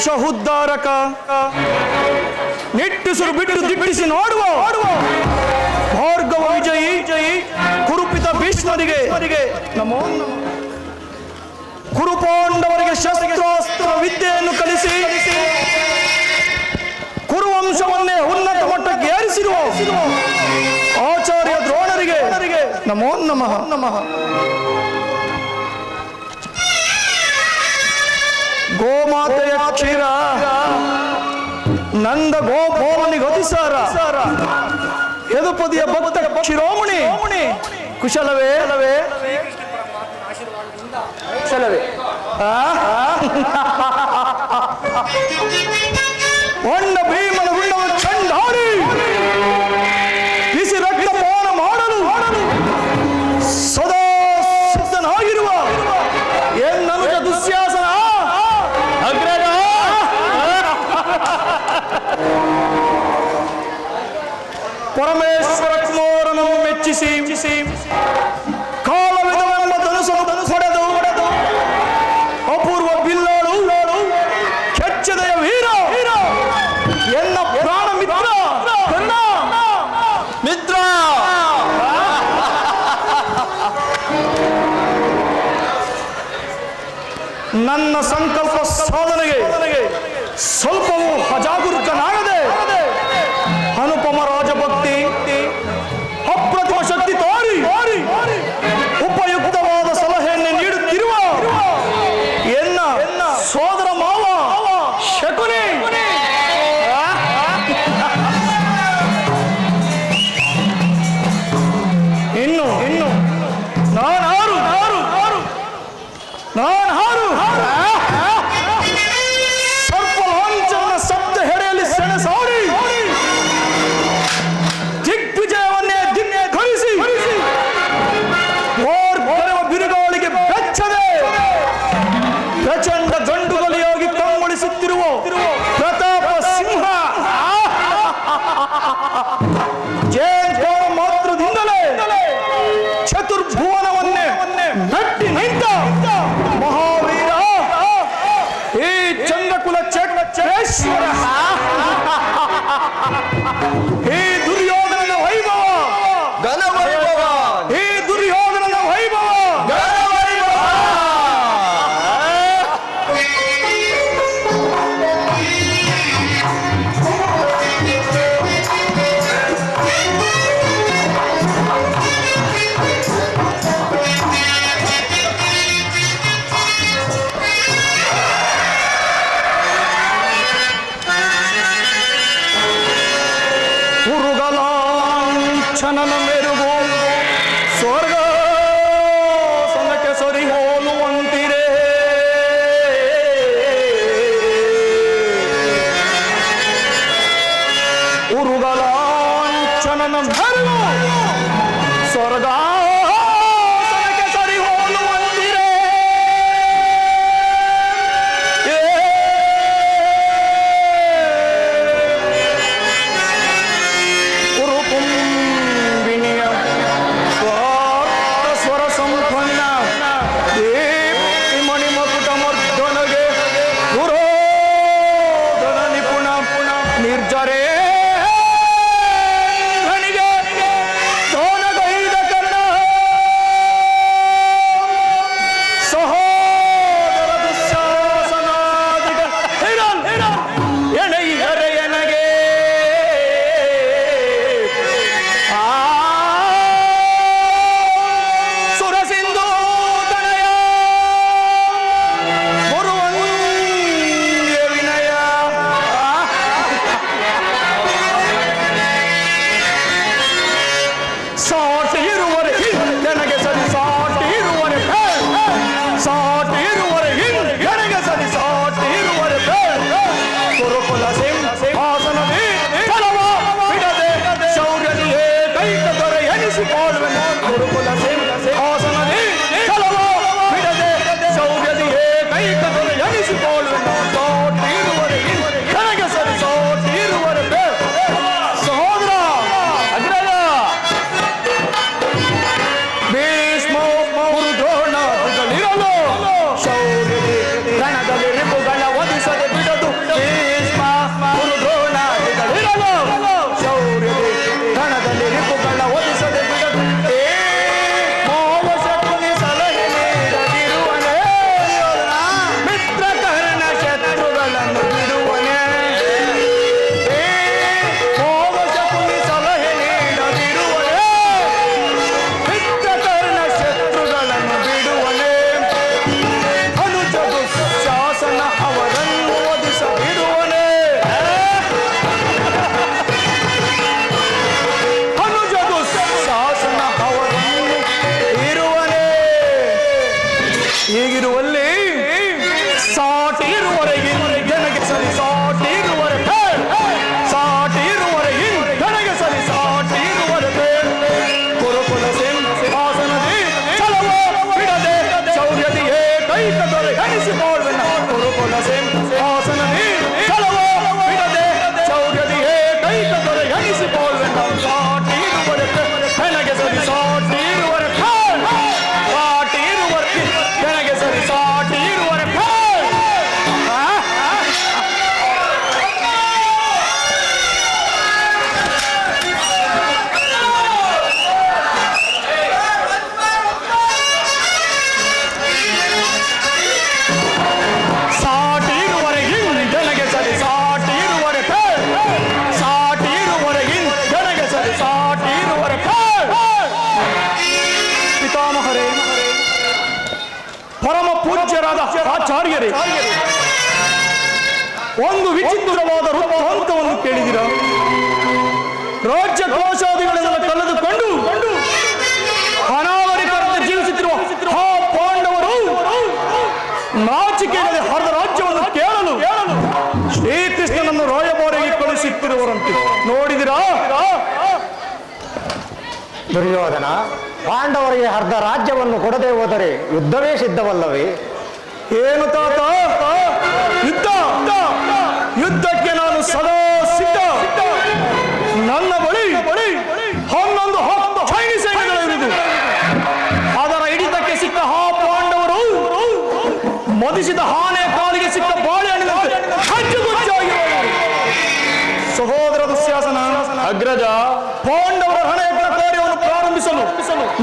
ವಂಶ ಉದ್ಧಾರಕ ನಿಟ್ಟುಸಿರು ಬಿಟ್ಟು ದಿಟ್ಟಿಸಿ ನೋಡುವ ಭಾರ್ಗವ ವಿಜಯಿ ಕುರುಪಿತ ಭೀಷ್ಮರಿಗೆ ನಮೋ ಕುರುಪಾಂಡವರಿಗೆ ಶಸ್ತ್ರಾಸ್ತ್ರ ವಿದ್ಯೆಯನ್ನು ಕಲಿಸಿ ಕುರುವಂಶವನ್ನೇ ಉನ್ನತ ಮಟ್ಟಕ್ಕೆ ಏರಿಸಿರುವ ಆಚಾರ್ಯ ದ್ರೋಣರಿಗೆ ನಮೋ ನಮಃ. ಗೋಮಾತೆಯ ಕ್ಷೀರ ನಂದ ಗೋಪೋಮನಿಗೆ ಅತಿಸಾರ ಯದುಪದಿಯ ಭಕ್ತ ಶಿರೋಮಣಿ ಕುಶಲವೇ ಹೊಂಡ ಭೀಮನ ಗುಂಡವ ಚಂಡಾಡಿ ಬಿಸಿ ರಕ್ತಪಾನ ಮಾಡಲು ಸದಾ ಸಿದ್ಧನಾಗಿರುವ ಎನ್ನನುಜ ದುಶ್ಯಾಸನ ಅಗ್ರಜ ಪರಮೇಶ್ವರ ಕುಮಾರನನ್ನು ಮೆಚ್ಚಿಸಿ ಕಾಲವಿದವೆಂಬ ಧನುಸನ್ನು ಹೊಡೆದು ಅಪೂರ್ವ ಬಿಲ್ಲಾಳು ಕೆಚ್ಚದೆಯ ವೀರ ಎನ್ನ ಪ್ರಾಣ ಮಿತ್ರ ಮಿತ್ರ ನನ್ನ ಸಂಕಲ್ಪ ಸಾಧನೆಗೆ ಸ್ವಲ್ಪವೂ ಅಜಾಗರೂಕನಾಗದೆ ಅನುಪಮ ರಾಜಭಕ್ತಿ ಅಪ್ರತಿಮ ಶಕ್ತಿ ತೋರಿ ಉಪಯುಕ್ತವಾದ ಸಲಹೆಯನ್ನು ನೀಡುತ್ತಿರುವ ಎನ್ನ ಸೋದರ ಮಾವ ಶಕುನಿ ಇನ್ನು ನಾನು ಸರ್ಪ ಲಾಂಛನ ಶಬ್ದ ಹೆಡೆಯಲ್ಲಿ ಸೆಣಸಾಡಿ ದಿಗ್ವಿಜಯವನ್ನೇ ಧಿಕ್ಕರಿಸಿ ಬಿರುಗಾಳಿಗೆ ಬೆಚ್ಚದೆ ಪ್ರಚಂಡ ಗಂಡುಗಲಿಯಾಗಿ ಕಂಗೊಳಿಸುತ್ತಿರುವ ಪ್ರತಾಪ ಸಿಂಹ ಜಯಂತ ಮಾತ್ರದಿಂದಲೇ ಚತುರ್ಭುವನವನ್ನೇ ನಟ್ಟಿ ನಿಂತ ಮಹಾವೀರ ಈ ಚಂದ್ರಕುಲ ಚಕ್ರೇಶ್ವರ ಈ ದುರ್ಯೋಧನನ ವೈಭವ ಈ ದುರ್ಯೋಧನನ ವೈಭವ ಪಿತಾಮಹರೇ, ಪರಮ ಪೂಜ್ಯರಾದ ಆಚಾರ್ಯರೇ, ಒಂದು ವಿಚಿತ್ರವಾದ ವೃತ್ತಾಂತವನ್ನು ಕೇಳಿದಿರ. ರಾಜ್ಯ ಕೋಶಾದಿಗಳೆಲ್ಲ ಕಳೆದುಕೊಂಡು ಅನಾಗರಿಕರಂತೆ ಜೀವಿಸುತ್ತಿರುವ ಆ ಪಾಂಡವರು ನಾಚಿಕೆಯಲ್ಲಿ ಹರದ ರಾಜ್ಯವನ್ನು ಕೇಳಲು ಶ್ರೀಕೃಷ್ಣನನ್ನು ರಾಯಭಾರಿಗೆ ಕಳುಹಿಸುತ್ತಿರುವರಂತೆ. ನೋಡಿದಿರಾ? ದುರ್ಯೋಧನ, ಪಾಂಡವರಿಗೆ ಅರ್ಧ ರಾಜ್ಯವನ್ನು ಕೊಡದೆ ಹೋದರೆ ಯುದ್ಧವೇ ಸಿದ್ಧವಲ್ಲವೇ? ಏನು ತಾತ? ಯುದ್ಧಕ್ಕೆ ನಾನು ಸದಾ ಸಿದ್ಧ. ನನ್ನ ಬಳಿ 11 ಚೈನೀಸ್ ಸೈನ್ಯಗಳಿರುವುದು. ಅದರ ಹಿಡಿತಕ್ಕೆ ಸಿಕ್ಕ ಆ ಪಾಂಡವರು ಮದಿಸಿದ ಆನೆ ಕಾಲಿಗೆ ಸಿಕ್ಕ ಬಾಳೆಹಣ್ಣಿನಂತೆ ಸಹೋದರ ದುಶ್ಯಾಸನ, ಅಗ್ರಜ, ಪಾಂಡವರ ಹಣೆಯ ಕಾರ್ಯವನ್ನು ಪ್ರಾರಂಭಿಸಲು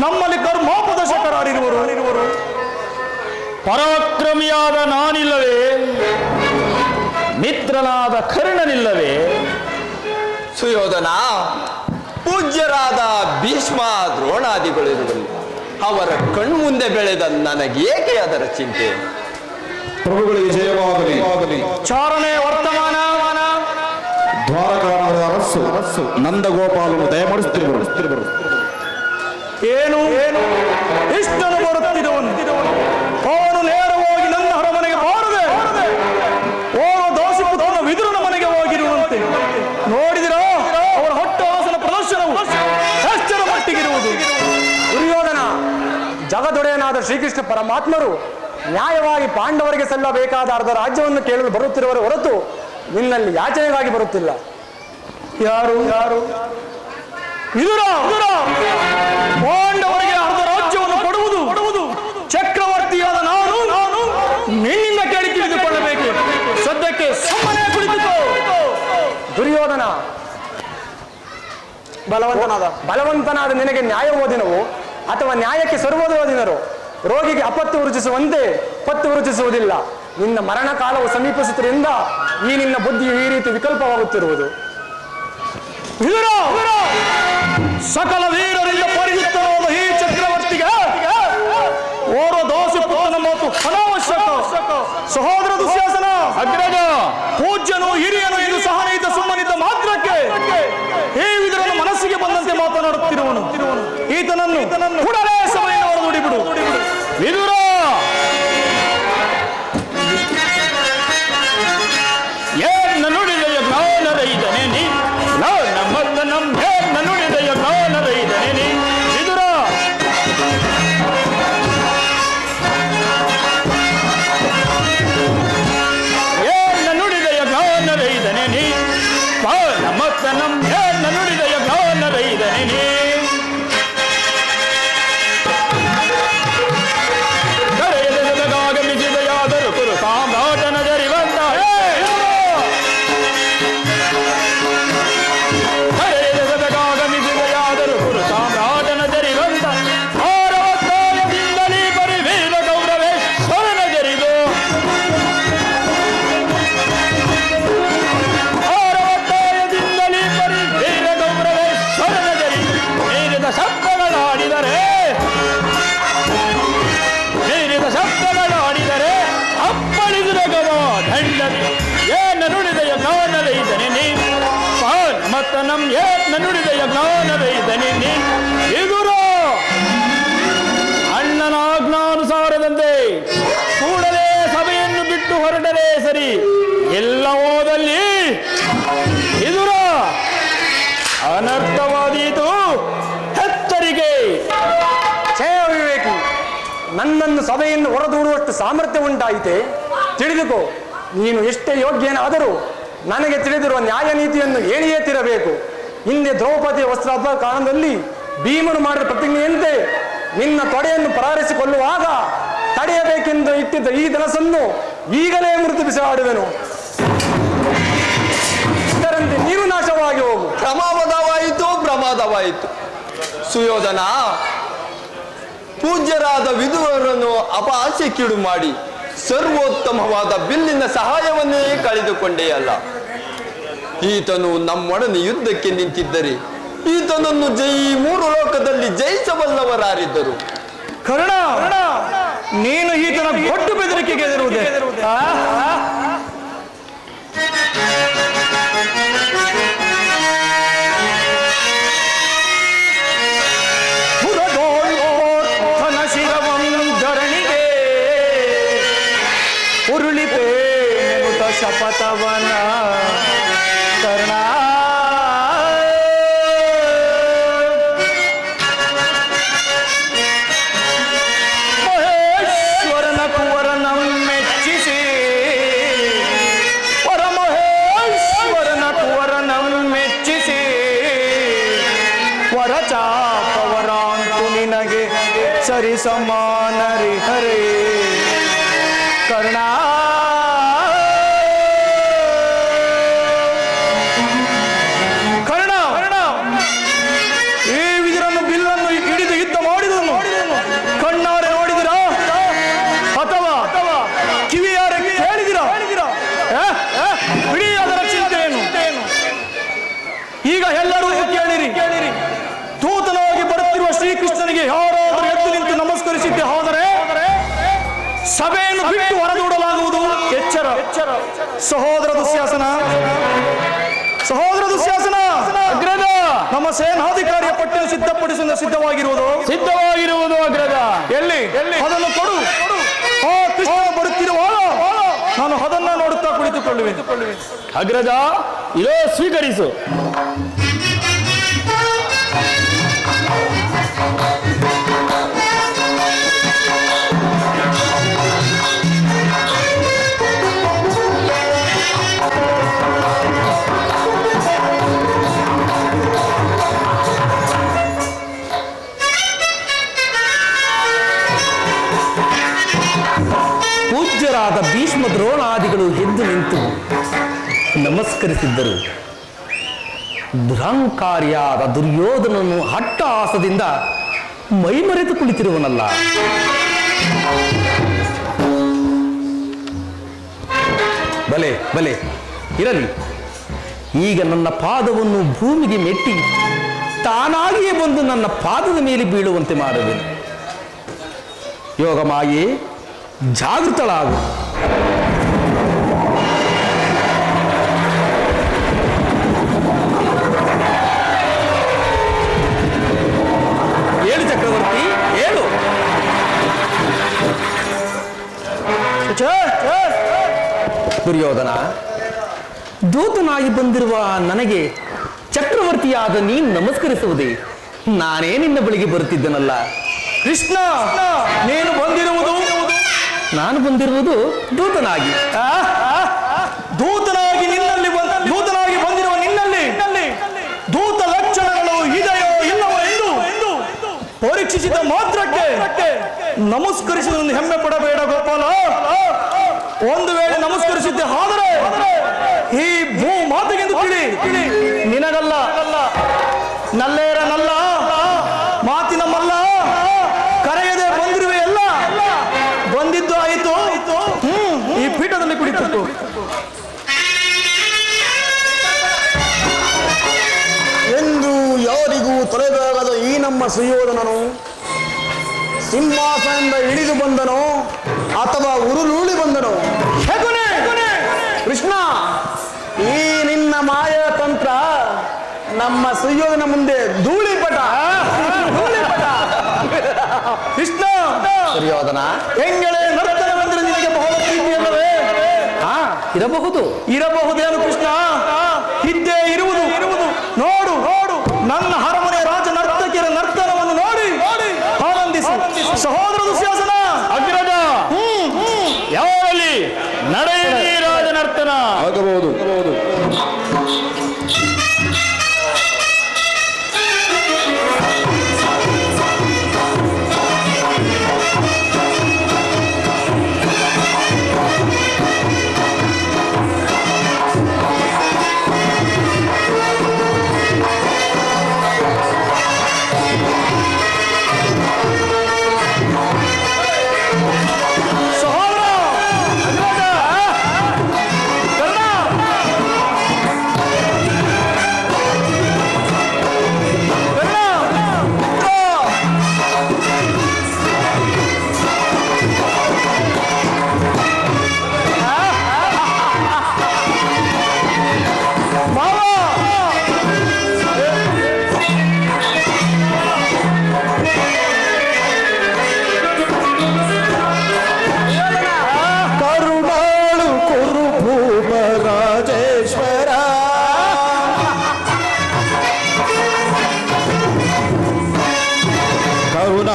ನಮ್ಮಲ್ಲಿ ಕರ್ಮೋಪದೇಶಕರಾಗಿರುವರು. ಪರಾಕ್ರಮಿಯಾದ ನಾನಿಲ್ಲವೇ? ಮಿತ್ರನಾದ ಕರ್ಣನಿಲ್ಲವೇ? ಸುಯೋಧನ, ಪೂಜ್ಯರಾದ ಭೀಷ್ಮ ದ್ರೋಣಾದಿಗಳಿರುವಲ್ಲಿ ಅವರ ಕಣ್ಮುಂದೆ ಬೆಳೆದ ನನಗೇಕೆ ಅದರ ಚಿಂತೆ? ಪ್ರಭುಗಳಿಗೆ ಜಯವಾಗಲಿ. ಚಾರಣೆ ವರ್ತಮಾನ ದ್ವಾರಕಾಣದ ಅರಸು ನಂದಗೋಪಾಲನು ದಯಮಾಡಿಸುತ್ತಿರುವರು. ಏನು ಇಷ್ಟನ್ನು ಬರುತ್ತಿರುವನು. ಅವನು ನೇರವಾಗಿ ನನ್ನ ಅರಮನೆಗೆ ಬಾರದೆ ಓರ್ವ ದಾಸಿಪುತ್ರನ ವಿದುರನ ಮನೆಗೆ ಹೋಗಿರುವಂತೆ. ನೋಡಿದಿರಾ? ಅವರ ಹೊಟ್ಟ ಹಾಸನ ಪ್ರದರ್ಶನವು ಎಷ್ಟರ ಮಟ್ಟಿಗಿರುವುದು. ದುರ್ಯೋಧನ, ಜಗದೊಡೆಯನಾದ ಶ್ರೀಕೃಷ್ಣ ಪರಮಾತ್ಮರು ನ್ಯಾಯವಾಗಿ ಪಾಂಡವರಿಗೆ ಸಲ್ಲಬೇಕಾದ ಅರ್ಧ ರಾಜ್ಯವನ್ನು ಕೇಳಲು ಬರುತ್ತಿರುವವರ ಹೊರತು ನಿನ್ನಲ್ಲಿ ಯಾಚನೆಗಾಗಿ ಬರುತ್ತಿಲ್ಲ. ಯಾರು ವಿದುರ? ಪಾಂಡವರಿಗೆ ಅರ್ಧ ರಾಜ್ಯವನ್ನು ಕೊಡುವುದು ಚಕ್ರವರ್ತಿಯಾದ ನಾನು ನಿನ್ನಿಂದ ಕೇಳಿ ತಿಳಿದುಕೊಳ್ಳಬೇಕು. ಸದ್ಯಕ್ಕೆ ಸುಮ್ಮನೆ ಕುಳಿತುಕೋ. ದುರ್ಯೋಧನ, ಬಲವಂತನಾದ ನಿನಗೆ ನ್ಯಾಯ ಓದಿನವು ಅಥವಾ ನ್ಯಾಯಕ್ಕೆ ಸರ್ವೋದೋದಿನರು ರೋಗಿಗೆ ಅಪತ್ತು ವೃಚಿಸುವಂತೆ ಪತ್ತು ವೃಚಿಸುವುದಿಲ್ಲ. ನಿನ್ನ ಮರಣ ಕಾಲವು ಸಮೀಪಿಸುತ್ತಿರುವುದರಿಂದ ಈ ನಿನ್ನ ಬುದ್ಧಿಯು ಈ ರೀತಿ ವಿಕಲ್ಪವಾಗುತ್ತಿರುವುದು. ವಿದುರ, ಸಕಲ ವೀರರಿಂದ ಪರಿಚಿತವಾದ ಈ ಚಕ್ರವರ್ತಿಗೆ ಓರ್ವ ದಾಸಿಪುತ್ರನ ಮಾತು ಅನಾವಶ್ಯಕ. ಸಹೋದರ ದುಶ್ಯಾಸನ, ಅಗ್ರಜ, ಪೂಜ್ಯನು ಹಿರಿಯನು ಇದು ಸಹನೀತ ಸುಮ್ಮನಿದ್ದ ಮಾತ್ರಕ್ಕೆ ಈ ವಿದುರನ ಮನಸ್ಸಿಗೆ ಬಂದಂತೆ ಮಾತನಾಡುತ್ತಿರುವನು. ಈತನನ್ನು ಕೂಡಲೇ ಸಭೆಯಿಂದ ಹೊರದುಡಿಬಿಡು. ವಿದುರ, ಏನ ನುಡಿದೆಯ ಜ್ಞಾನರೈದನೆ ನೀ, ಏನ ನುಡಿದೆಯ ಜ್ಞಾನರೈದನೆ ನೀ. ವಿದುರ, ಏನ ನುಡಿದೆಯ ಜ್ಞಾನರೈದನೆ ನೀ, ನಮ್ಮತ್ತನಂ ಏನ ನುಡಿದೆಯ ಜ್ಞಾನರೈದನೆ ನೀ. ಆಗಮಿಸಿದೆಯಾದರೂ ಕುರು ಸಾಮ್ರಾಟನ ಜರಿವಂತ ಆಗಮಿಸಿದೆಯಾದರೂ ಕುರು ಸಾಮ್ರಾಟನ ಜರಿವಂತ ಆರವತ್ತಾಯದಿಂದಲೇ ಪರಿವೀರ ಗೌರವೇಶ್ವರನ ಜರಿದು ಆರವತ್ತಾಯದಿಂದಲೇ ಪರಿವೀರ ಗೌರವೇಶ್ವರನ ಜರಿದು ಮೀರಿದ ಶಬ್ದಗಳಾಡಿದರೆ ಅಪ್ಪಳಿಸಿದ ಗದ ದಂಡನೆ ಏನ ನುಡಿದೆಯ ಜ್ಞಾನರೈದನೆ ನೀ. ಮತ್ತ ನಮ್ ಏನ ನುಡಿದೆಯ ಜ್ಞಾನರೈದನೆ ನೀ. ವಿದುರ, ಅಣ್ಣನ ಆಜ್ಞಾನುಸಾರದಂತೆ ಕೂಡಲೇ ಸಭೆಯನ್ನು ಬಿಟ್ಟು ಹೊರಟರೆ ಸರಿ. ಎಲ್ಲ ಹೋದಲ್ಲಿ ವಿದುರ ಅನರ್ಥವಾದೀತು. ಎಚ್ಚರಿಕೆ. ಛೇ ವಿವೇಕಿ, ನನ್ನನ್ನು ಸಭೆಯನ್ನು ಹೊರದೂಡುವಷ್ಟು ಸಾಮರ್ಥ್ಯ ಉಂಟಾಯಿತೆ. ತಿಳಿದುಕೋ, ನೀನು ಎಷ್ಟೇ ಯೋಗ್ಯನಾದರೂ ನನಗೆ ತಿಳಿದಿರುವ ನ್ಯಾಯ ನೀತಿಯನ್ನು ಹೇಳಿಯೇ ತಿರಬೇಕು. ಹಿಂದೆ ದ್ರೌಪದಿಯ ವಸ್ತ್ರಾಪಹರಣ ಕಾರಣದಲ್ಲಿ ಭೀಮನು ಮಾಡಿದ ಪ್ರತಿಜ್ಞೆಯಂತೆ ನಿನ್ನ ತೊಡೆಯನ್ನು ಪರಾರಿಸಿಕೊಳ್ಳುವಾಗ ತಡೆಯಬೇಕೆಂದು ಇಟ್ಟಿದ್ದ ಈ ಧನಸನ್ನು ಈಗಲೇ ಮೃದು ಬಿಸಾಡುವೆನು. ಇದರಂತೆ ನೀನು ನಾಶವಾಗಿ ಹೋಗು. ಪ್ರಮಾದವಾಯಿತು. ಸುಯೋಧನ, ಪೂಜ್ಯರಾದ ವಿದುರರನ್ನು ಅಪಹಾಸ್ಯಕ್ಕಿಡು ಮಾಡಿ ಸರ್ವೋತ್ತಮವಾದ ಬಿಲ್ಲಿನ ಸಹಾಯವನ್ನೇ ಕಳೆದುಕೊಂಡೇಯಲ್ಲ. ಈತನು ನಮ್ಮೊಡನೆ ಯುದ್ಧಕ್ಕೆ ನಿಂತಿದ್ದರೆ ಈತನನ್ನು ಮೂರು ಲೋಕದಲ್ಲಿ ಜಯಿಸಬಲ್ಲವರಾರಿದ್ದರು. ಕರ್ಣ, ನೀನು ಈತನ ದೊಡ್ಡ ಬೆದರಿಕೆಗೆ ಎದುರುವುದೇ? ಧರಣಿಗೆ ಉರುಳಿಪೇ ಶಪಥವನ ಕರ್ಣ. ಮಹೇಶ್ವರನ ಕುವರನ ಮೆಚ್ಚಿಸಿ, ಪರಮಹೇಶ್ವರನ ಕುವರನ ಮೆಚ್ಚಿಸಿ, ವರಚಾಪವರಾಂತು ನಿನಗೆ ಸರಿ ಸಮಾನರಿ ಹರೇ ಕರ್ಣ. ಈಗ ಎಲ್ಲರೂ ಕೇಳಿರಿ, ದೂತನಾಗಿ ಬರುತ್ತಿರುವ ಶ್ರೀಕೃಷ್ಣನಿಗೆ ಯಾರಾದರೂ ಎದ್ದು ನಿಂತು ನಮಸ್ಕರಿಸಿದ್ದೆ ಹೋದರೆ ಸಭೆಯನ್ನು ಬಿಟ್ಟು ಹೊರದೂಡಲಾಗುವುದು. ಎಚ್ಚರ ಸಹೋದರ ದುಶ್ಯಾಸನ, ಅಗ್ರಜ, ನಮ್ಮ ಸೇನಾಧಿಕಾರಿಯ ಪಟ್ಟಿಯನ್ನು ಸಿದ್ಧಪಡಿಸಲು ಸಿದ್ಧವಾಗಿರುವುದು ಅಗ್ರಜ. ಎಲ್ಲಿ ಅದನ್ನು ಕೊಡು. ಆ ಕೃಷ್ಣ ಬರುತ್ತಿರುವ ನಾನು ಅದನ್ನ ನೋಡುತ್ತಾ ಕುಳಿತುಕೊಳ್ಳುವೆ. ಅಗ್ರಜ, ಇರೋ ಸ್ವೀಕರಿಸು. ಪೂಜ್ಯರಾದ ಭೀಷ್ಮ ದ್ರೋಣಾದಿಗಳು ಎದ್ದು ನಿಂತು ನಮಸ್ಕರಿಸಿದ್ದರು. ದುರಹಂಕಾರಿಯಾದ ದುರ್ಯೋಧನನು ಹಟ್ಟಹಾಸದಿಂದ ಮೈಮರೆತು ಕುಳಿತಿರುವನಲ್ಲ. ಬಲೆ ಬಲೆ ಇರಲಿ, ಈಗ ನನ್ನ ಪಾದವನ್ನು ಭೂಮಿಗೆ ಮೆಟ್ಟಿ ತಾನಾಗಿಯೇ ಬಂದು ನನ್ನ ಪಾದದ ಮೇಲೆ ಬೀಳುವಂತೆ ಮಾಡುವೆನು. ಯೋಗಮಾಯೆ, ಜಾಗೃತಳಾಗು. ಹೇಳು ಚಕ್ರವರ್ತಿ, ಹೇಳು. ದುರ್ಯೋಧನ, ದೂತನಾಗಿ ಬಂದಿರುವ ನನಗೆ ಚಕ್ರವರ್ತಿಯಾದ ನೀನು ನಮಸ್ಕರಿಸುವುದೇ? ನಾನೇ ನಿನ್ನ ಬಳಿಗೆ ಬರುತ್ತಿದ್ದನಲ್ಲ. ಕೃಷ್ಣ, ನೀನು ಬಂದಿರುವುದು, ನಾನು ಬಂದಿರುವುದು ದೂತನಾಗಿ. ದೂತನಾಗಿ ಬಂದಿರುವ ನಿನ್ನಲ್ಲಿ ದೂತ ಲಕ್ಷಣಗಳು ಇದೆಯೋ ಇಲ್ಲವೋ ಎಂದು ಪರೀಕ್ಷಿಸಿದ ಮಾತ್ರಕ್ಕೆ ನಮಸ್ಕರಿಸಿದ ಹೆಮ್ಮೆ ಪಡಬೇಡ ಗೋಪಾಲ. ಒಂದು ವೇಳೆ ನಮಸ್ಕರಿಸಿದ್ದೆ ಆದರೆ ಈ ಭೂ ಮಾತೆಗೆಂದು ತಿಳಿ. ನಿನಗಲ್ಲ, ನಲ್ಲೇರನಲ್ಲ, ಮಾತಿನ ಮಲ್ಲ, ಕರೆಯದೆ ಬಂದಿರುವೆ ಎಲ್ಲ. ಬಂದಿದ್ದು ಆಯಿತು, ಈ ಪೀಠದಲ್ಲಿ ಕುಳಿತು ಎಂದು ಯಾರಿಗೂ ತೊರೆದಾಗದ ಈ ನಮ್ಮ ಸುಯೋಧನನು ಸಿಂಹಾಸನದಿಂದ ಇಳಿದು ಬಂದನೋ ಅಥವಾ ಉರುಳೂಳಿ ಬಂದನೋ? ಕೃಷ್ಣ, ಈ ನಿನ್ನ ಮಾಯಾ ತಂತ್ರ ನಮ್ಮ ಸುಯೋಧನ ಮುಂದೆ ಧೂಳಿಪಟ. ಕೃಷ್ಣ, ದುರ್ಯೋಧನ, ಹೆಂಗಳೆ ನರ್ತನವೆಂದರೆ ನಿನಗೆ ಬಹಳ ಪ್ರೀತಿಯಲ್ಲವೇ? ಇರಬಹುದೇನು ಕೃಷ್ಣ? ಇದ್ದೇ ಇರುವುದು. ನೋಡು, ನನ್ನ ಅರಮನೆ ರಾಜ ನರ್ತಕಿಯರ ನರ್ತನವನ್ನು ನೋಡಿ ಆನಂದಿಸು. ಸಹೋದರ ದುಶ್ಯಾಸನ, ಅಗ್ರಜ, ಯಾವಲ್ಲಿ ನಡೆಯಲಿ ರಾಜ ನರ್ತನ. ಆಗಬಹುದು.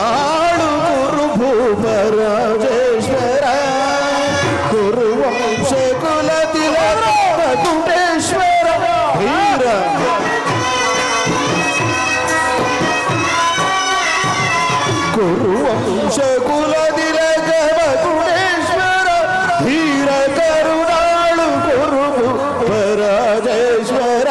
ಕರುಣಾಳು ಗುರು ಭೂಪರಾಜೇಶ್ವರ ಗುರು ವಂಶ ಕುಲ ತಿಲಕ ಗುಣೇಶ್ವರ ವೀರ ಗುರು ವಂಶ ಕುಲ ತಿಲಕ ಗುಣೇಶ್ವರ ವೀರ ಕರುಣಾಳು ಗುರು ಭೂಪರಾಜೇಶ್ವರ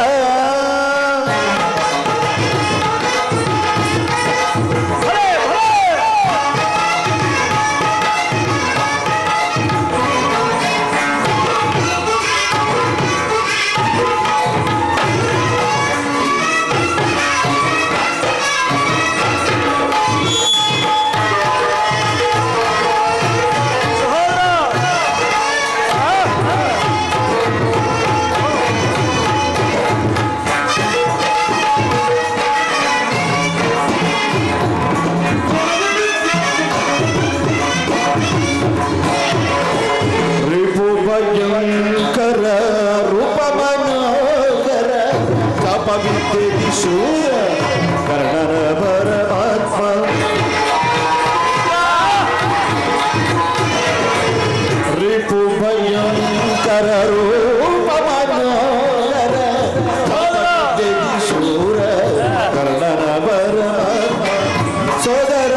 ಭಯಂಕರ ರೂಪ ಮನೋಹರ ಕಪವಿದ್ಯೆ ಶೂರ ಕರ್ಣರ ಪರಮಾತ್ಮ ರಿಪು ಭಯಂಕರ ರೂಪ ಮನೋಹರ ಕಪವಿದ್ಯೆ ಶೂರ ಕರ್ಣರ ಪರಮಾತ್ಮ ಸೋದರ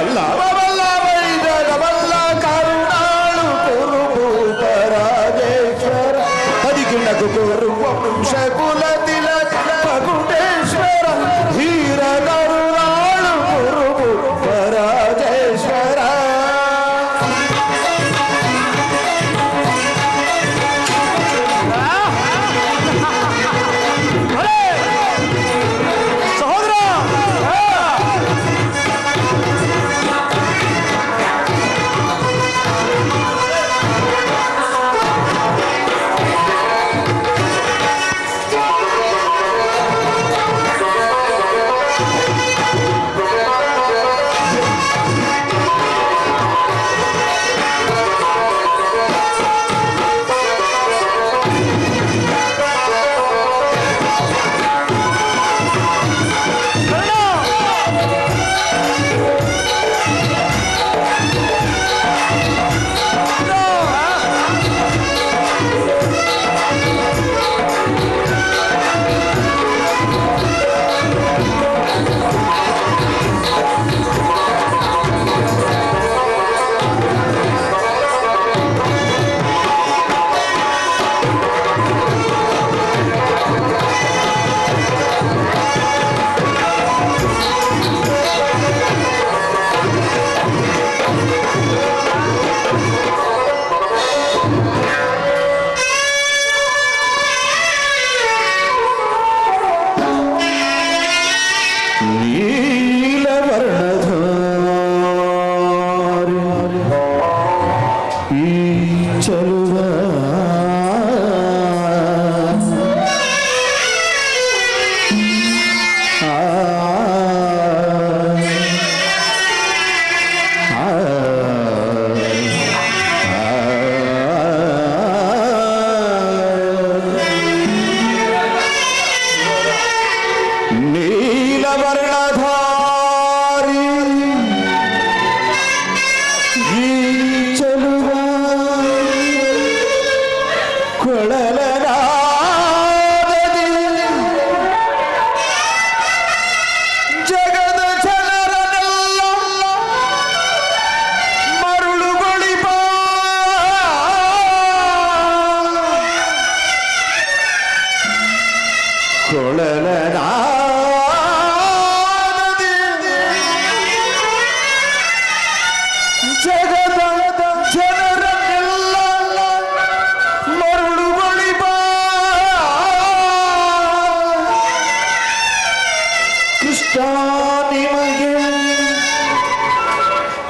ಎಲ್ಲ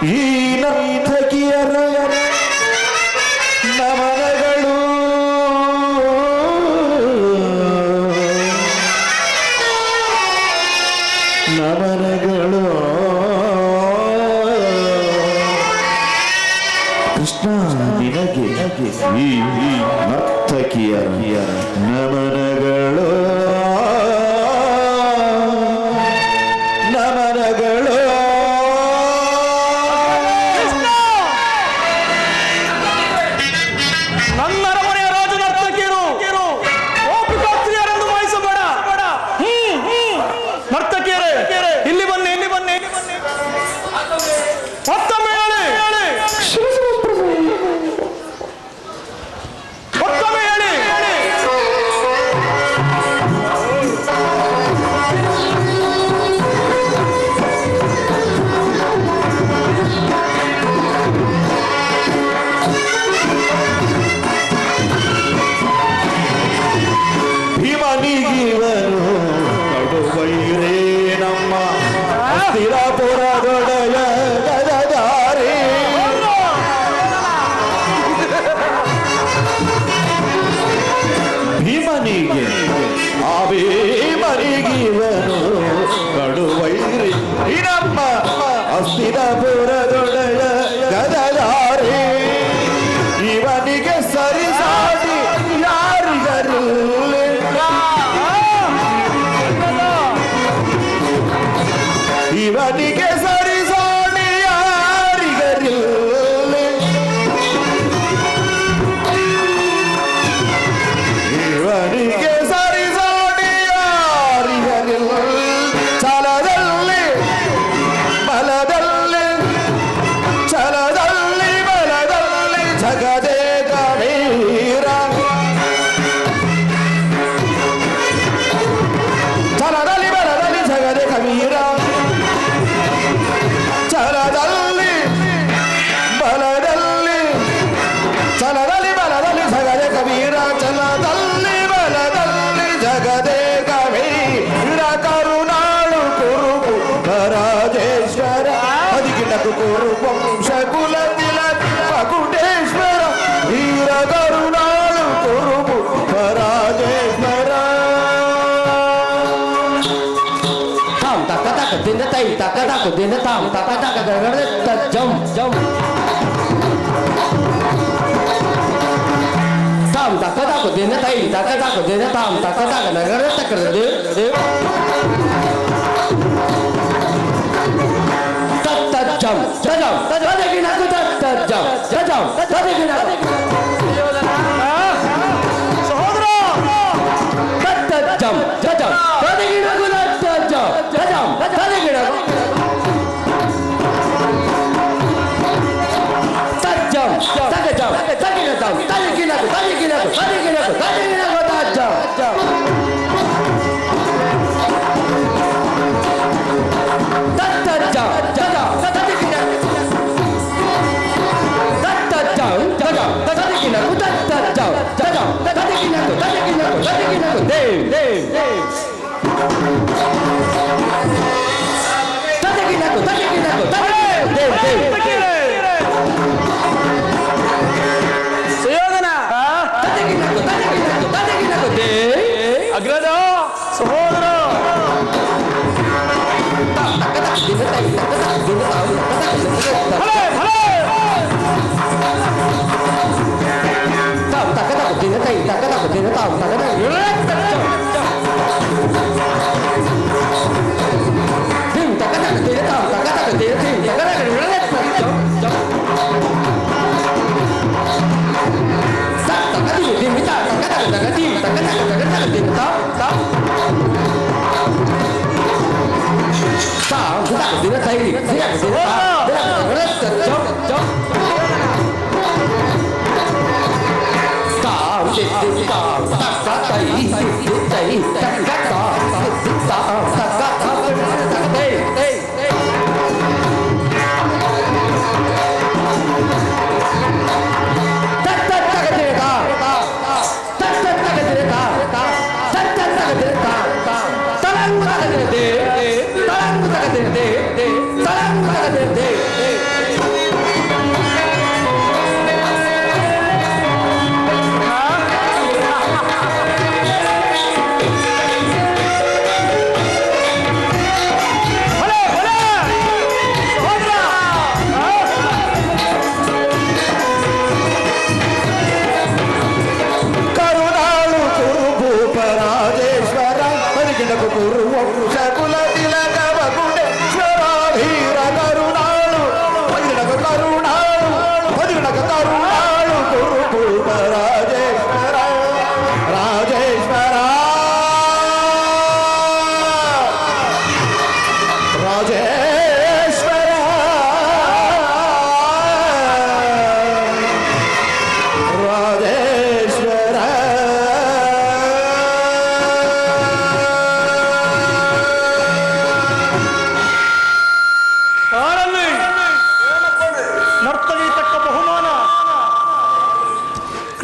ಈ ನರ್ತಕಿಯರ ನಮನಗಳು ನಮನಗಳು ಕೃಷ್ಣ ನಿನಗೆ ಈ ನರ್ತಕಿಯರ ನಮನಗಳು ನಮನಗಳು ನನ್ನ ಅರಮನೆಯ ರಾಜ ನರ್ತಕಿಯರು ಗೋಪಿಕಾಸ್ತ್ರೀಯರೆಂದು ಭಾವಿಸಬೇಡ. ನರ್ತಕಿಯರೇ, ಇಲ್ಲಿ ಬನ್ನಿ, ಇಲ್ಲಿ ಬನ್ನಿ. ಮತ್ತೊಮ್ಮೆ ಹೇಳಿ, ಮತ್ತೊಮ್ಮೆ ಹೇಳಿ. ಭೀಮನಿಗಿವನು ಕಡುಬೈರೇ ನಮ್ಮ ಸ್ಥಿರಪುರದೊಡೆಯ ಗದಧಾರಿ. ಭೀಮನಿಗೆ ಆ ಭೀಮನಿಗಿವನು ಕಡುಬೈರಿ ನಮ್ಮ ಅಸ್ಥಿರಪುರದೊಡೆಯ ಗದಧಾರಿ. ಇವನಿಗೆ ಸರಿಸಾಟಿ ಯಾರಿಗರಿಲ್ಲ. ಇವನಿಗೆ ಸರಿಸಾಟಿ ಯಾರಿಗರಿಲ್ಲ. ಇವನಿಗೆ ಸರಿಸಾಟಿ ಯಾರಿಗರಿಲ್ಲ. ಛಲದಲ್ಲಿ ಬಲದಲ್ಲಿ ಛಲದಲ್ಲಿ ಬಲದಲ್ಲಿ ಜಗದೇ ಗಂಭೀರ. ಛಲದಲ್ಲಿ ಬಲದಲ್ಲಿ ಜಗದೇ ಕಬೀರ. ಛಲದಲ್ಲಿ ಬಲದಲ್ಲಿ ಛಲದಲ್ಲಿ ಬಲದಲ್ಲಿ ಜಗದೇ ಕಬೀರ. ಛಲದಲ್ಲಿ ಬಲದಲ್ಲಿ ಜಗದೇ ಕಬೀರ. ಕರುಣಾಳು ಕುರುಬು ರಾಜೇಶ್ವರ ಅದಿಗಿಡಕು ಕುರು ವಂಶ ಕುಲ ತಿಲಕ ಮಕುಟೇಶ್ವರ. ವೀರ ಕರುಣಾಳು ಕುರುಬು ರಾಜೇಶ್ವರ. ತಾಮ್ ತಕ್ಕ ತಕ್ಕ ದಿನ ತೈ ತಕ್ಕ ತಕ್ಕ ದಿನ ತಾಮ್ ತಕ್ಕ ತಕ್ಕ ಗರಗಡೆ ಜಂ ಜಂ ತಾಮ್ ತಕ್ಕ ತಕ್ಕ ದಿನ ತೈ ತಕ್ಕ ತಕ್ಕ ದಿನ ತಾಮ್ ತಕ್ಕ ತಕ್ಕ ನಗರಡೆ ತಕ್ಕಡೆ ತತ್ತ ಜಂ ಜಂ ತದಗಿನ ತತ್ತ ಜಂ ಜಂ ತದಗಿನ ಸಹೋದರ, ತತ್ತ ಜಂ ಜಂ ತದಗಿನ ತತ್ತ ಜಂ ಜಂ ತದಗಿನ ತಜ್ಜಂ ತಗಜಂ ತಗಿನ ತಂ ತದಗಿನ ತದಗಿನ ತದಗಿನ ತದಗಿನ ತಜ್ಜಂ ತತ್ತ ಜಂ ಜಂ ತದಗಿನ ತತ್ತ ಜಂ ಜಂ ತದಗಿನ ತತ್ತ ಜಂ ಜಂ ತದಗಿನ ತದಗಿನ ತದಗಿನ ದೇವ್ ದೇವ್ ತದಗಿನ ತದಗಿನ ದೇವ್ ದೇವ್ ಸುಯೋಧನ, ಅಗ್ರಜ, ಸಹೋದರ, ಭಲೆ, ಭಲೆ.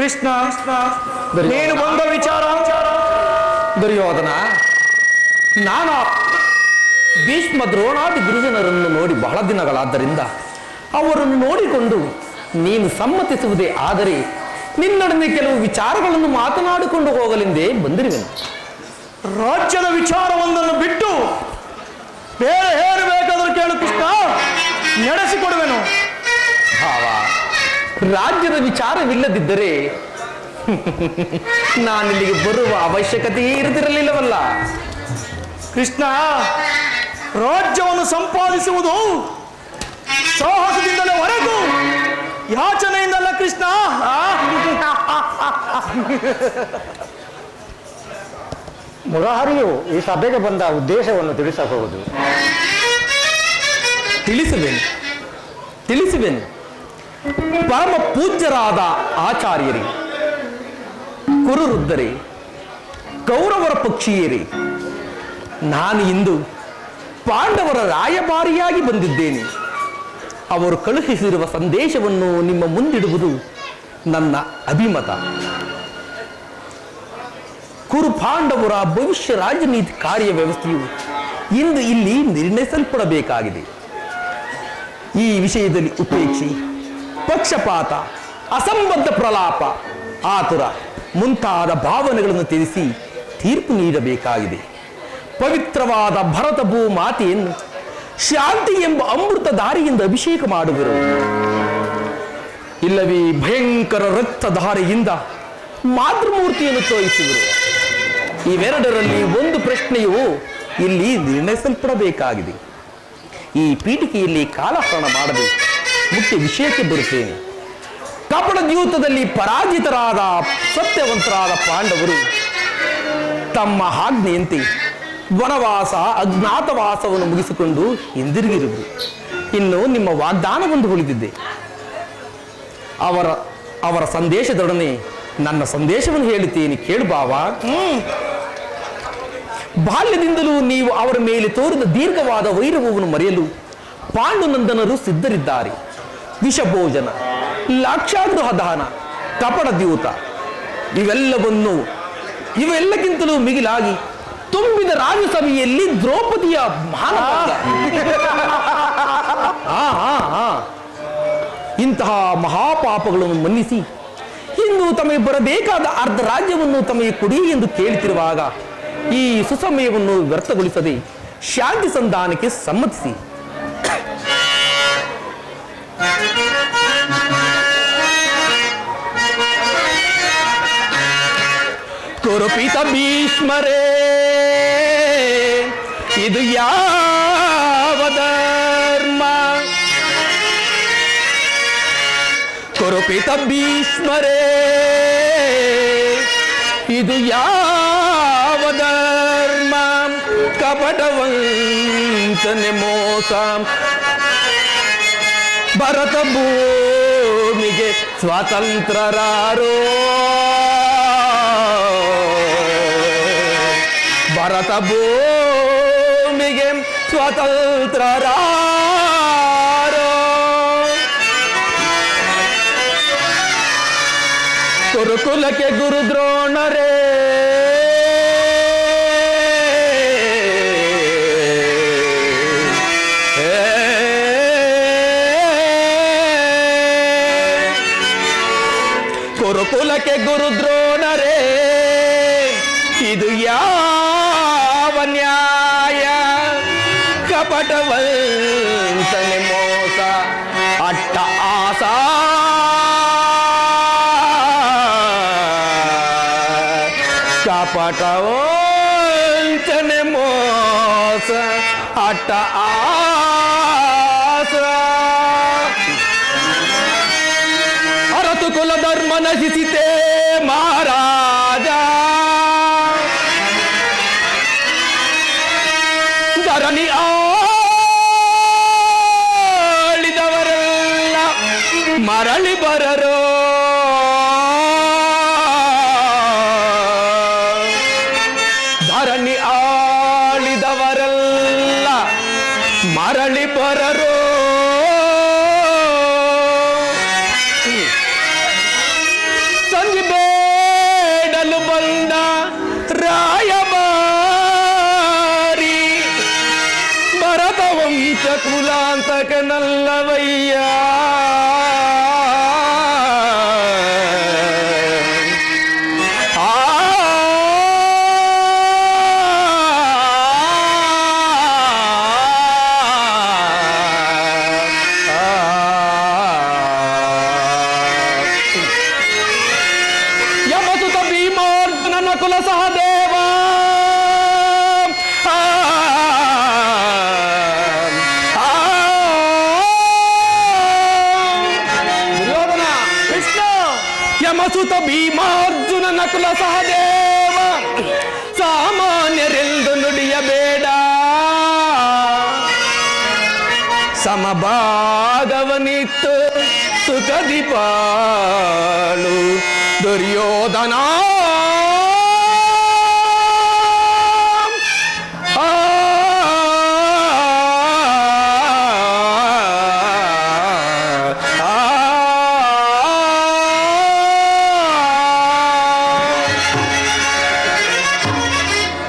ಕೃಷ್ಣ ನೀನು ಬಂದ ವಿಚಾರ ದುರ್ಯೋಧನ, ನಾನು ಭೀಷ್ಮ ದ್ರೋಣಾದಿ ಗುರುಜನರನ್ನು ನೋಡಿ ಬಹಳ ದಿನಗಳಾದ್ದರಿಂದ ಅವರನ್ನು ನೋಡಿಕೊಂಡು ನೀನು ಸಮ್ಮತಿಸುವುದೇ ಆದರೆ ನಿನ್ನೊಡನೆ ಕೆಲವು ವಿಚಾರಗಳನ್ನು ಮಾತನಾಡಿಕೊಂಡು ಹೋಗಲೆಂದೇ ಬಂದಿರುವೆನು. ರಾಜ್ಯದ ವಿಚಾರವೊಂದನ್ನು ಬಿಟ್ಟು ಬೇರೆ ಏನು ಬೇಕಾದರೂ ಕೇಳು ಕೃಷ್ಣ, ನಡೆಸಿಕೊಡುವೆನು. ಭಾವ, ರಾಜ್ಯದ ವಿಚಾರವಿಲ್ಲದಿದ್ದರೆ ನಾನಿಲ್ಲಿಗೆ ಬರುವ ಅವಶ್ಯಕತೆಯೇ ಇರದಿರಲಿಲ್ಲವಲ್ಲ. ಕೃಷ್ಣ, ರಾಜ್ಯವನ್ನು ಸಂಪಾದಿಸುವುದು ಸಾಹಸದಿಂದಲೇ ಹೊರತು ಯಾಚನೆಯಿಂದಲ್ಲ ಕೃಷ್ಣ. ಮುರಾರಿಯು ಈ ಸಭೆಗೆ ಬಂದ ಉದ್ದೇಶವನ್ನು ತಿಳಿಸಬಹುದು. ತಿಳಿಸುವೆನು. ಪರಮ ಪೂಜ್ಯರಾದ ಆಚಾರ್ಯರೇ, ಕುರುವೃದ್ಧರೇ, ಕೌರವರ ಪಕ್ಷೀಯರೇ, ನಾನು ಇಂದು ಪಾಂಡವರ ರಾಯಭಾರಿಯಾಗಿ ಬಂದಿದ್ದೇನೆ. ಅವರು ಕಳುಹಿಸಿರುವ ಸಂದೇಶವನ್ನು ನಿಮ್ಮ ಮುಂದಿಡುವುದು ನನ್ನ ಅಭಿಮತ. ಕುರು ಪಾಂಡವರ ಭವಿಷ್ಯ ರಾಜನೀತಿ ಕಾರ್ಯ ವ್ಯವಸ್ಥೆಯು ಇಂದು ಇಲ್ಲಿ ನಿರ್ಣಯಿಸಲ್ಪಡಬೇಕಾಗಿದೆ. ಈ ವಿಷಯದಲ್ಲಿ ಉಪೇಕ್ಷೆ, ಪಕ್ಷಪಾತ, ಅಸಂಬದ್ಧ ಪ್ರಲಾಪ, ಆತುರ ಮುಂತಾದ ಭಾವನೆಗಳನ್ನು ತಿಳಿಸಿ ತೀರ್ಪು ನೀಡಬೇಕಾಗಿದೆ. ಪವಿತ್ರವಾದ ಭರತ ಭೂ ಮಾತೆಯನ್ನು ಶಾಂತಿ ಎಂಬ ಅಮೃತ ದಾರಿಯಿಂದ ಅಭಿಷೇಕ ಮಾಡುವರು, ಇಲ್ಲವೇ ಭಯಂಕರ ರಕ್ತಧಾರೆಯಿಂದ ಮಾತೃಮೂರ್ತಿಯನ್ನು ತೋರಿಸುವರು. ಇವೆರಡರಲ್ಲಿ ಒಂದು ಪ್ರಶ್ನೆಯು ಇಲ್ಲಿ ನಿರ್ಣಯಿಸಲ್ಪಡಬೇಕಾಗಿದೆ. ಈ ಪೀಠಿಕೆಯಲ್ಲಿ ಕಾಲಹರಣ ಮಾಡದೆ ಮುಖ್ಯ ವಿಷಯಕ್ಕೆ ಬರುತ್ತೇನೆ. ಕಪಟ ದ್ಯೂತದಲ್ಲಿ ಪರಾಜಿತರಾದ ಸತ್ಯವಂತರಾದ ಪಾಂಡವರು ತಮ್ಮ ಆಜ್ಞೆಯಂತೆ ವನವಾಸ ಅಜ್ಞಾತವಾಸವನ್ನು ಮುಗಿಸಿಕೊಂಡು ಹಿಂದಿರುಗಿರುವರು. ಇನ್ನು ನಿಮ್ಮ ವಾಗ್ದಾನವೊಂದು ಉಳಿದಿದೆ. ಅವರ ಸಂದೇಶದೊಡನೆ ನನ್ನ ಸಂದೇಶವನ್ನು ಹೇಳುತ್ತೇನೆ, ಕೇಳು ಭಾವ. ಬಾಲ್ಯದಿಂದಲೂ ನೀವು ಅವರ ಮೇಲೆ ತೋರಿದ ದೀರ್ಘವಾದ ವೈರವವನ್ನು ಮರೆಯಲು ಪಾಂಡುನಂದನರು ಸಿದ್ಧರಿದ್ದಾರೆ. ವಿಷಭೋಜನ, ಲಾಕ್ಷಾಗೃಹ ದಹನ, ಕಪಟ ದ್ಯೂತ ಇವೆಲ್ಲಕ್ಕಿಂತಲೂ ಮಿಗಿಲಾಗಿ ತುಂಬಿದ ರಾಜಸಭೆಯಲ್ಲಿ ದ್ರೌಪದಿಯ ಮಾನಭಂಗ, ಇಂತಹ ಮಹಾಪಾಪಗಳನ್ನು ಮನ್ನಿಸಿ ಇಂದು ತಮಗೆ ಬರಬೇಕಾದ ಅರ್ಧ ರಾಜ್ಯವನ್ನು ತಮಗೆ ಕೊಡಿ ಎಂದು ಕೇಳುತ್ತಿರುವಾಗ ಈ ಸುಸಮಯವನ್ನು ವ್ಯರ್ಥಗೊಳಿಸದೆ ಶಾಂತಿ ಸಂಧಾನಕ್ಕೆ ಸಮ್ಮತಿಸಿ. ಕುರುಪಿತ ಭೀಷ್ಮರೇ, ಇದು ಯಾವ ಧರ್ಮ? ಕುರುಪಿತ ಭೀಷ್ಮರೇ, ಇದು ಯಾವ ಧರ್ಮ? ಕಪಟವಂಚನೆ ಮೋಸ ಭರತ ಭೂಮಿಗೆ ಸ್ವಾತಂತ್ರ್ಯರಾರೋ, ಭರತ ಭೂಮಿಗೆ ಸ್ವತಂತ್ರರಾರೋ. ಕುರುಕುಲಕ್ಕೆ ಗುರು ದ್ರೋಣರೇ, ಕುರುಕುಲಕ್ಕೆ ಗುರು ದ್ರೋಣರೇ, ಇದು ಯಾವ ನ್ಯಾಯ? ಕಪಟ ವಂಚನೆ ಮೋಸ ಅಟ್ಟ ಆಸ ಕಪಟ ವಂಚನೆ ಮೋಸ ಅಟ್ಟ ಆಸ ಅರತು ಕುಲ ಧರ್ಮ ನಶಿಸಿತೆ ಮಹಾರಾಜ, ಧರಣಿ ಆಳಿದವರೆಲ್ಲ ಮರಳಿ ಬರರೋ, ಧರಣಿ ಆಳಿದವರೆಲ್ಲ ಮರಳಿ ಬರರೋ. ಸಂಜೆ ಸೇವಕನಲ್ಲವಯ್ಯ. ಯಮಸುತ ಭೀಮಾರ್ಜುನನ ಕುಲ ಸಹದೇವ ದುರ್ಯೋಧನ ಕೃಷ್ಣ ಯಮಸುತ ಭೀಮಾರ್ಜುನನ ಕುಲ ಸಹದೇವ ಸಾಮಾನ್ಯರೆಂದು ನುಡಿಯಬೇಡ. ಸಮಭಾಗವನಿತ್ತು ಸುಖದಿ ಪಾಲು ದುರ್ಯೋಧನ.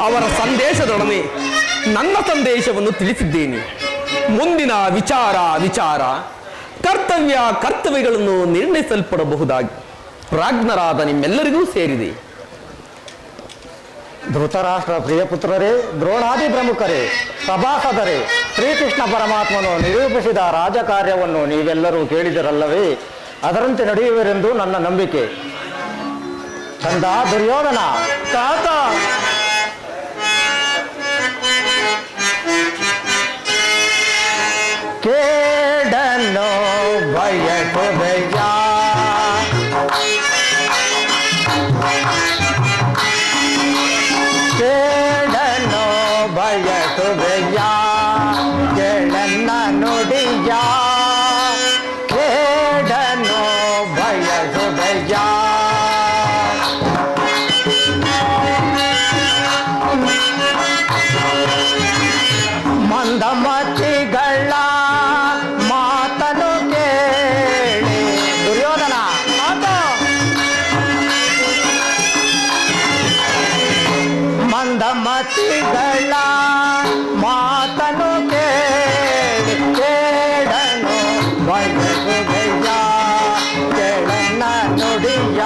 ಅವರ ಸಂದೇಶದೊಡನೆ ನನ್ನ ಸಂದೇಶವನ್ನು ತಿಳಿಸಿದ್ದೇನೆ. ಮುಂದಿನ ವಿಚಾರ ಕರ್ತವ್ಯಗಳನ್ನು ನಿರ್ಣಯಿಸಲ್ಪಡಬಹುದಾಗಿ ರಾಜ್ಞರಾದ ನಿಮ್ಮೆಲ್ಲರಿಗೂ ಸೇರಿದೆ. ಧೃತರಾಷ್ಟ್ರ ಪ್ರಿಯಪುತ್ರರೇ, ದ್ರೋಣಾದಿ ಪ್ರಮುಖರೇ, ಸಭಾಸದರೇ, ಶ್ರೀಕೃಷ್ಣ ಪರಮಾತ್ಮನು ನಿರೂಪಿಸಿದ ರಾಜಕಾರ್ಯವನ್ನು ನೀವೆಲ್ಲರೂ ಕೇಳಿದಿರಲ್ಲವೇ? ಅದರಂತೆ ನಡೆಯುವಿರೆಂದು ನನ್ನ ನಂಬಿಕೆ. ಕಂದ ದುರ್ಯೋಧನ, ತಾತ ಕೇಡನ್ನು ಬಯಸುವೆಯ, ಕೇಡನ್ನು ಬಯಸುವೆಯ, ಕೇಳನ್ನ ನುಡಿಯ, ಕೇಡನ್ನು ಬಯಸುವೆಯ. ಮಂದಮತಿಗಳ ಮಾತನು ಕೇಳಿ ದುರ್ಯೋಧನ, ಮಂದಮತಿಗಳ ಮಾತನು ಕೇಳಿ ಕೇಳನು ಬಯಸುವೆಯ, ಕೇಳನ್ನ ನುಡಿಯ,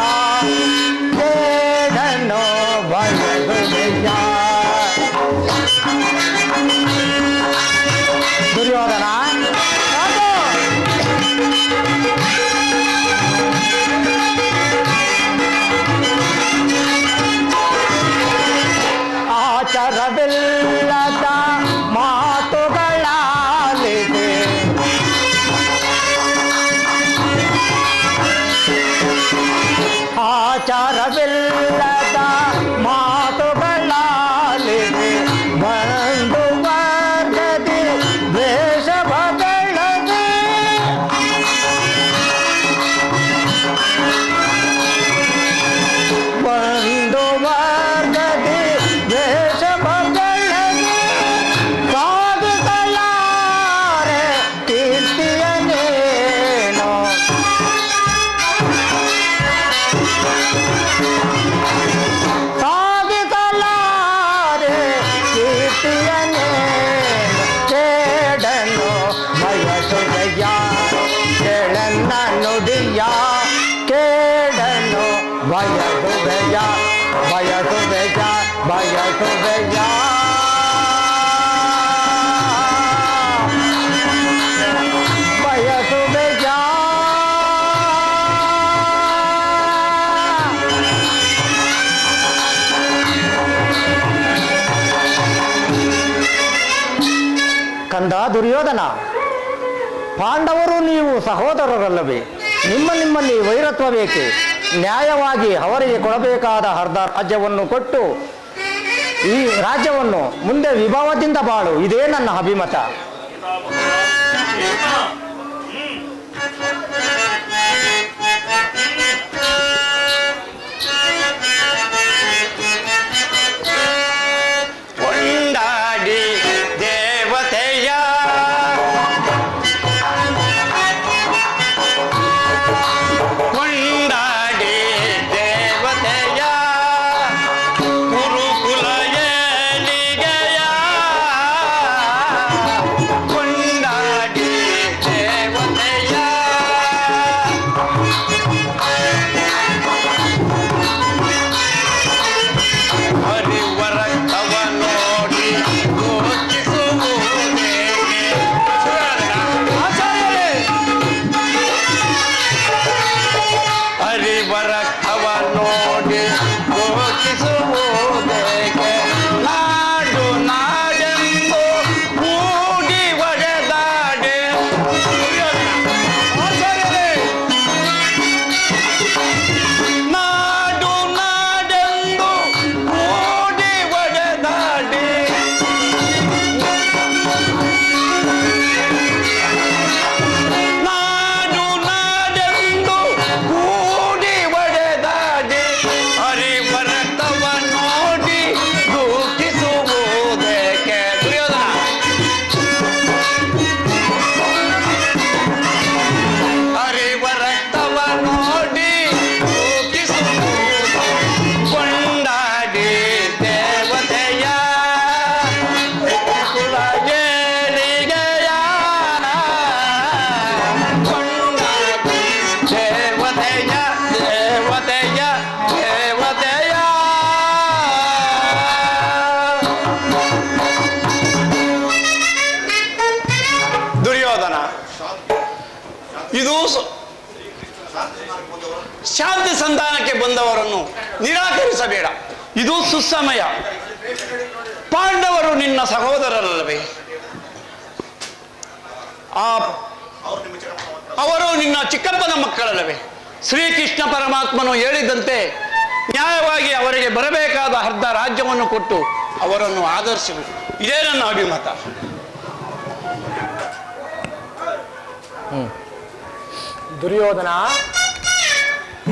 ಕೇಳನು ಬಯಸುವೆಯ. ದುರ್ಯೋಧನ, ಆಚಾರವಿಲ್ಲದ ಮಾತುಗಳಾಲಿದೆ, ಆಚಾರವಿಲ್ಲದ ಮಾತುಗಳಾಲಿದೆ, ಬಂದು ವರ್ಗದಿ ದ್ವೇಷ ಬಗಳದೆ, ಬಂದು ವರ್ಗದಿ ದ್ವೇಷ ಬಗಳದೆ, ಸಾಧಿಸಲಾರೆ ಕೀರ್ತಿಯನೇನೋ, ಸಾಧಿಸಲಾರೆ ಕೀರ್ತಿಯನೇನೋ. ಕೇಡನ್ನು ಬಯಸುವೆಯ, ಕೇಳನ್ನ ನುಡಿಯ, ಕೇಡನ್ನು ಬಯಸುವೆಯ, ಬಯಸುವೆಯ, ಬಯಸುವೆಯ. ಬಯಸುವೆಯ. ಕಂದ ದುರ್ಯೋಧನ, ಪಾಂಡವರು ನೀವು ಸಹೋದರರಲ್ಲವೇ? ನಿಮ್ಮಲ್ಲಿ ವೈರತ್ವವೇಕೆ? ನ್ಯಾಯವಾಗಿ ಅವರಿಗೆ ಕೊಡಬೇಕಾದ ಅರ್ಧ ರಾಜ್ಯವನ್ನು ಕೊಟ್ಟು ಈ ರಾಜ್ಯವನ್ನು ಮುಂದೆ ವಿಭಾವದಿಂದ ಬಾಳು, ಇದೇ ನನ್ನ ಅಭಿಮತ. ಕೊಂಡಾಡಿ ದೇವತೆಯ ಕೊಂಡಾಡಿ ದೇವತೆಯ ಗುರುಕುಲ ಏಳಿಗೆಯ ಕೊಂಡಾಡಿ ಇದು ಶಾಂತಿ ಸಂಧಾನಕ್ಕೆ ಬಂದವರನ್ನು ನಿರಾಕರಿಸಬೇಡ. ಇದು ಸುಸಮಯ. ಪಾಂಡವರು ನಿನ್ನ ಸಹೋದರರಲ್ಲವೇ? ಅವರು ನಿನ್ನ ಚಿಕ್ಕಪ್ಪನ ಮಕ್ಕಳಲ್ಲವೇ? ಶ್ರೀಕೃಷ್ಣ ಪರಮಾತ್ಮನು ಹೇಳಿದಂತೆ ನ್ಯಾಯವಾಗಿ ಅವರಿಗೆ ಬರಬೇಕಾದ ಅರ್ಧ ರಾಜ್ಯವನ್ನು ಕೊಟ್ಟು ಅವರನ್ನು ಆದರಿಸಬೇಕು. ಇದೇ ನನ್ನ ಅಭಿಮತ. ದುರ್ಯೋಧನ,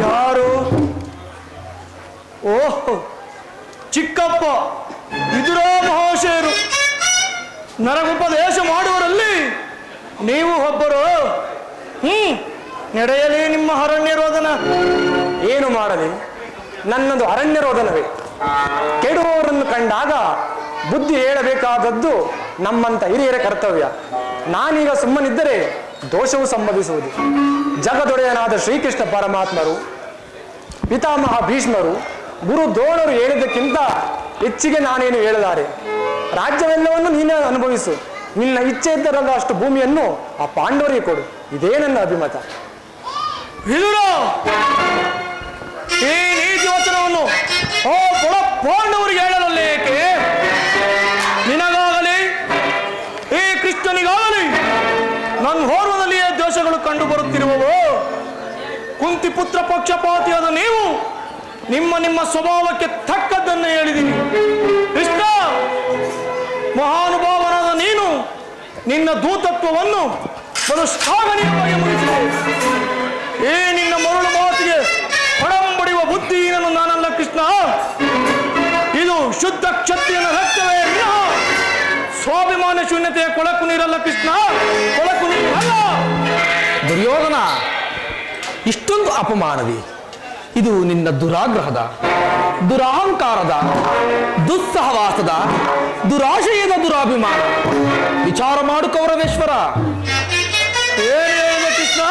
ಯಾರು? ಓಹ್, ಚಿಕ್ಕಪ್ಪ ವಿದುರ ಮಹಾಶಯರು. ನನಗುಪದೇಶ ಮಾಡುವರಲ್ಲಿ ನೀವು ಒಬ್ಬರು. ನಡೆಯಲಿ ನಿಮ್ಮ ಅರಣ್ಯ ರೋದನ. ಏನು ಮಾಡಲಿ? ನನ್ನದು ಅರಣ್ಯ ರೋದನವೇ. ಕೆಡುವವರನ್ನು ಕಂಡಾಗ ಬುದ್ಧಿ ಹೇಳಬೇಕಾದದ್ದು ನಮ್ಮಂತ ಹಿರಿಯರ ಕರ್ತವ್ಯ. ನಾನೀಗ ಸುಮ್ಮನಿದ್ದರೆ ದೋಷವು ಸಂಭವಿಸುವುದು. ಜಗದೊಡೆಯನಾದ ಶ್ರೀಕೃಷ್ಣ ಪರಮಾತ್ಮರು, ಪಿತಾಮಹ ಭೀಷ್ಮರು, ಗುರು ದ್ರೋಣರು ಹೇಳಿದ್ದಕ್ಕಿಂತ ಹೆಚ್ಚಿಗೆ ನಾನೇನು ಹೇಳಲಾರೆ. ರಾಜ್ಯವೆಲ್ಲವನ್ನು ನೀನೇ ಅನುಭವಿಸು. ನಿನ್ನ ಇಚ್ಛೆ ಇದ್ದರಲ್ಲ ಅಷ್ಟು ಭೂಮಿಯನ್ನು ಆ ಪಾಂಡವರಿಗೆ ಕೊಡು. ಇದೇ ನನ್ನ ಅಭಿಮತ. ವಿದುರ, ಈ ನೀತಿ ವಚನವನ್ನು ಪಾಂಡವರಿಗೆ ಹೇಳಲಲ್ಲ ಏಕೆ? ನಿನಗಾಗಲಿ ಈ ಕೃಷ್ಣನಿಗಾಗಲಿ ನನ್ನ ಹೋರ್ವದಲ್ಲಿಯೇ ದೋಷಗಳು ಕಂಡು ಬರುತ್ತಿರುವವು. ಕುಂತಿ ಪುತ್ರ ಪಕ್ಷಪಾತಿಯಾದ ನೀವು ನಿಮ್ಮ ನಿಮ್ಮ ಸ್ವಭಾವಕ್ಕೆ ತಕ್ಕದ್ದನ್ನು ಹೇಳಿದಿರಿ. ಕೃಷ್ಣ, ಮಹಾನುಭಾವನಾದ ನೀನು ನಿನ್ನ ದೂತತ್ವವನ್ನು ಬಲು ಶ್ಲಾಘನೀಯವಾಗಿ ಮುಗಿಸಿದೆ. ಈ ನಿನ್ನ ಮರುಳು ಮಾತಿಗೆ ಹೊಡಂಬಡಿಯುವ ಬುದ್ಧಿಹೀನನು ನಾನಲ್ಲ ಕೃಷ್ಣ. ಇದು ಶುದ್ಧ ಕ್ಷತ್ರಿಯನ ರಕ್ತವೇ ವಿನಃ ಸ್ವಾಭಿಮಾನ ಶೂನ್ಯತೆಯ ಕೊಳಕು ನೀರಲ್ಲ ಕೃಷ್ಣ, ಕೊಳಕು ನೀರಲ್ಲ. ದುರ್ಯೋಧನ, ಇಷ್ಟೊಂದು ಅಪಮಾನವೇ? ಇದು ನಿನ್ನ ದುರಾಗ್ರಹದ, ದುರಹಂಕಾರದ, ದುಸ್ಸಹವಾಸದ, ದುರಾಶಯದ ದುರಾಭಿಮಾನ. ವಿಚಾರ ಮಾಡು ಕೌರವೇಶ್ವರ. ಏನೇನು ಕೃಷ್ಣ?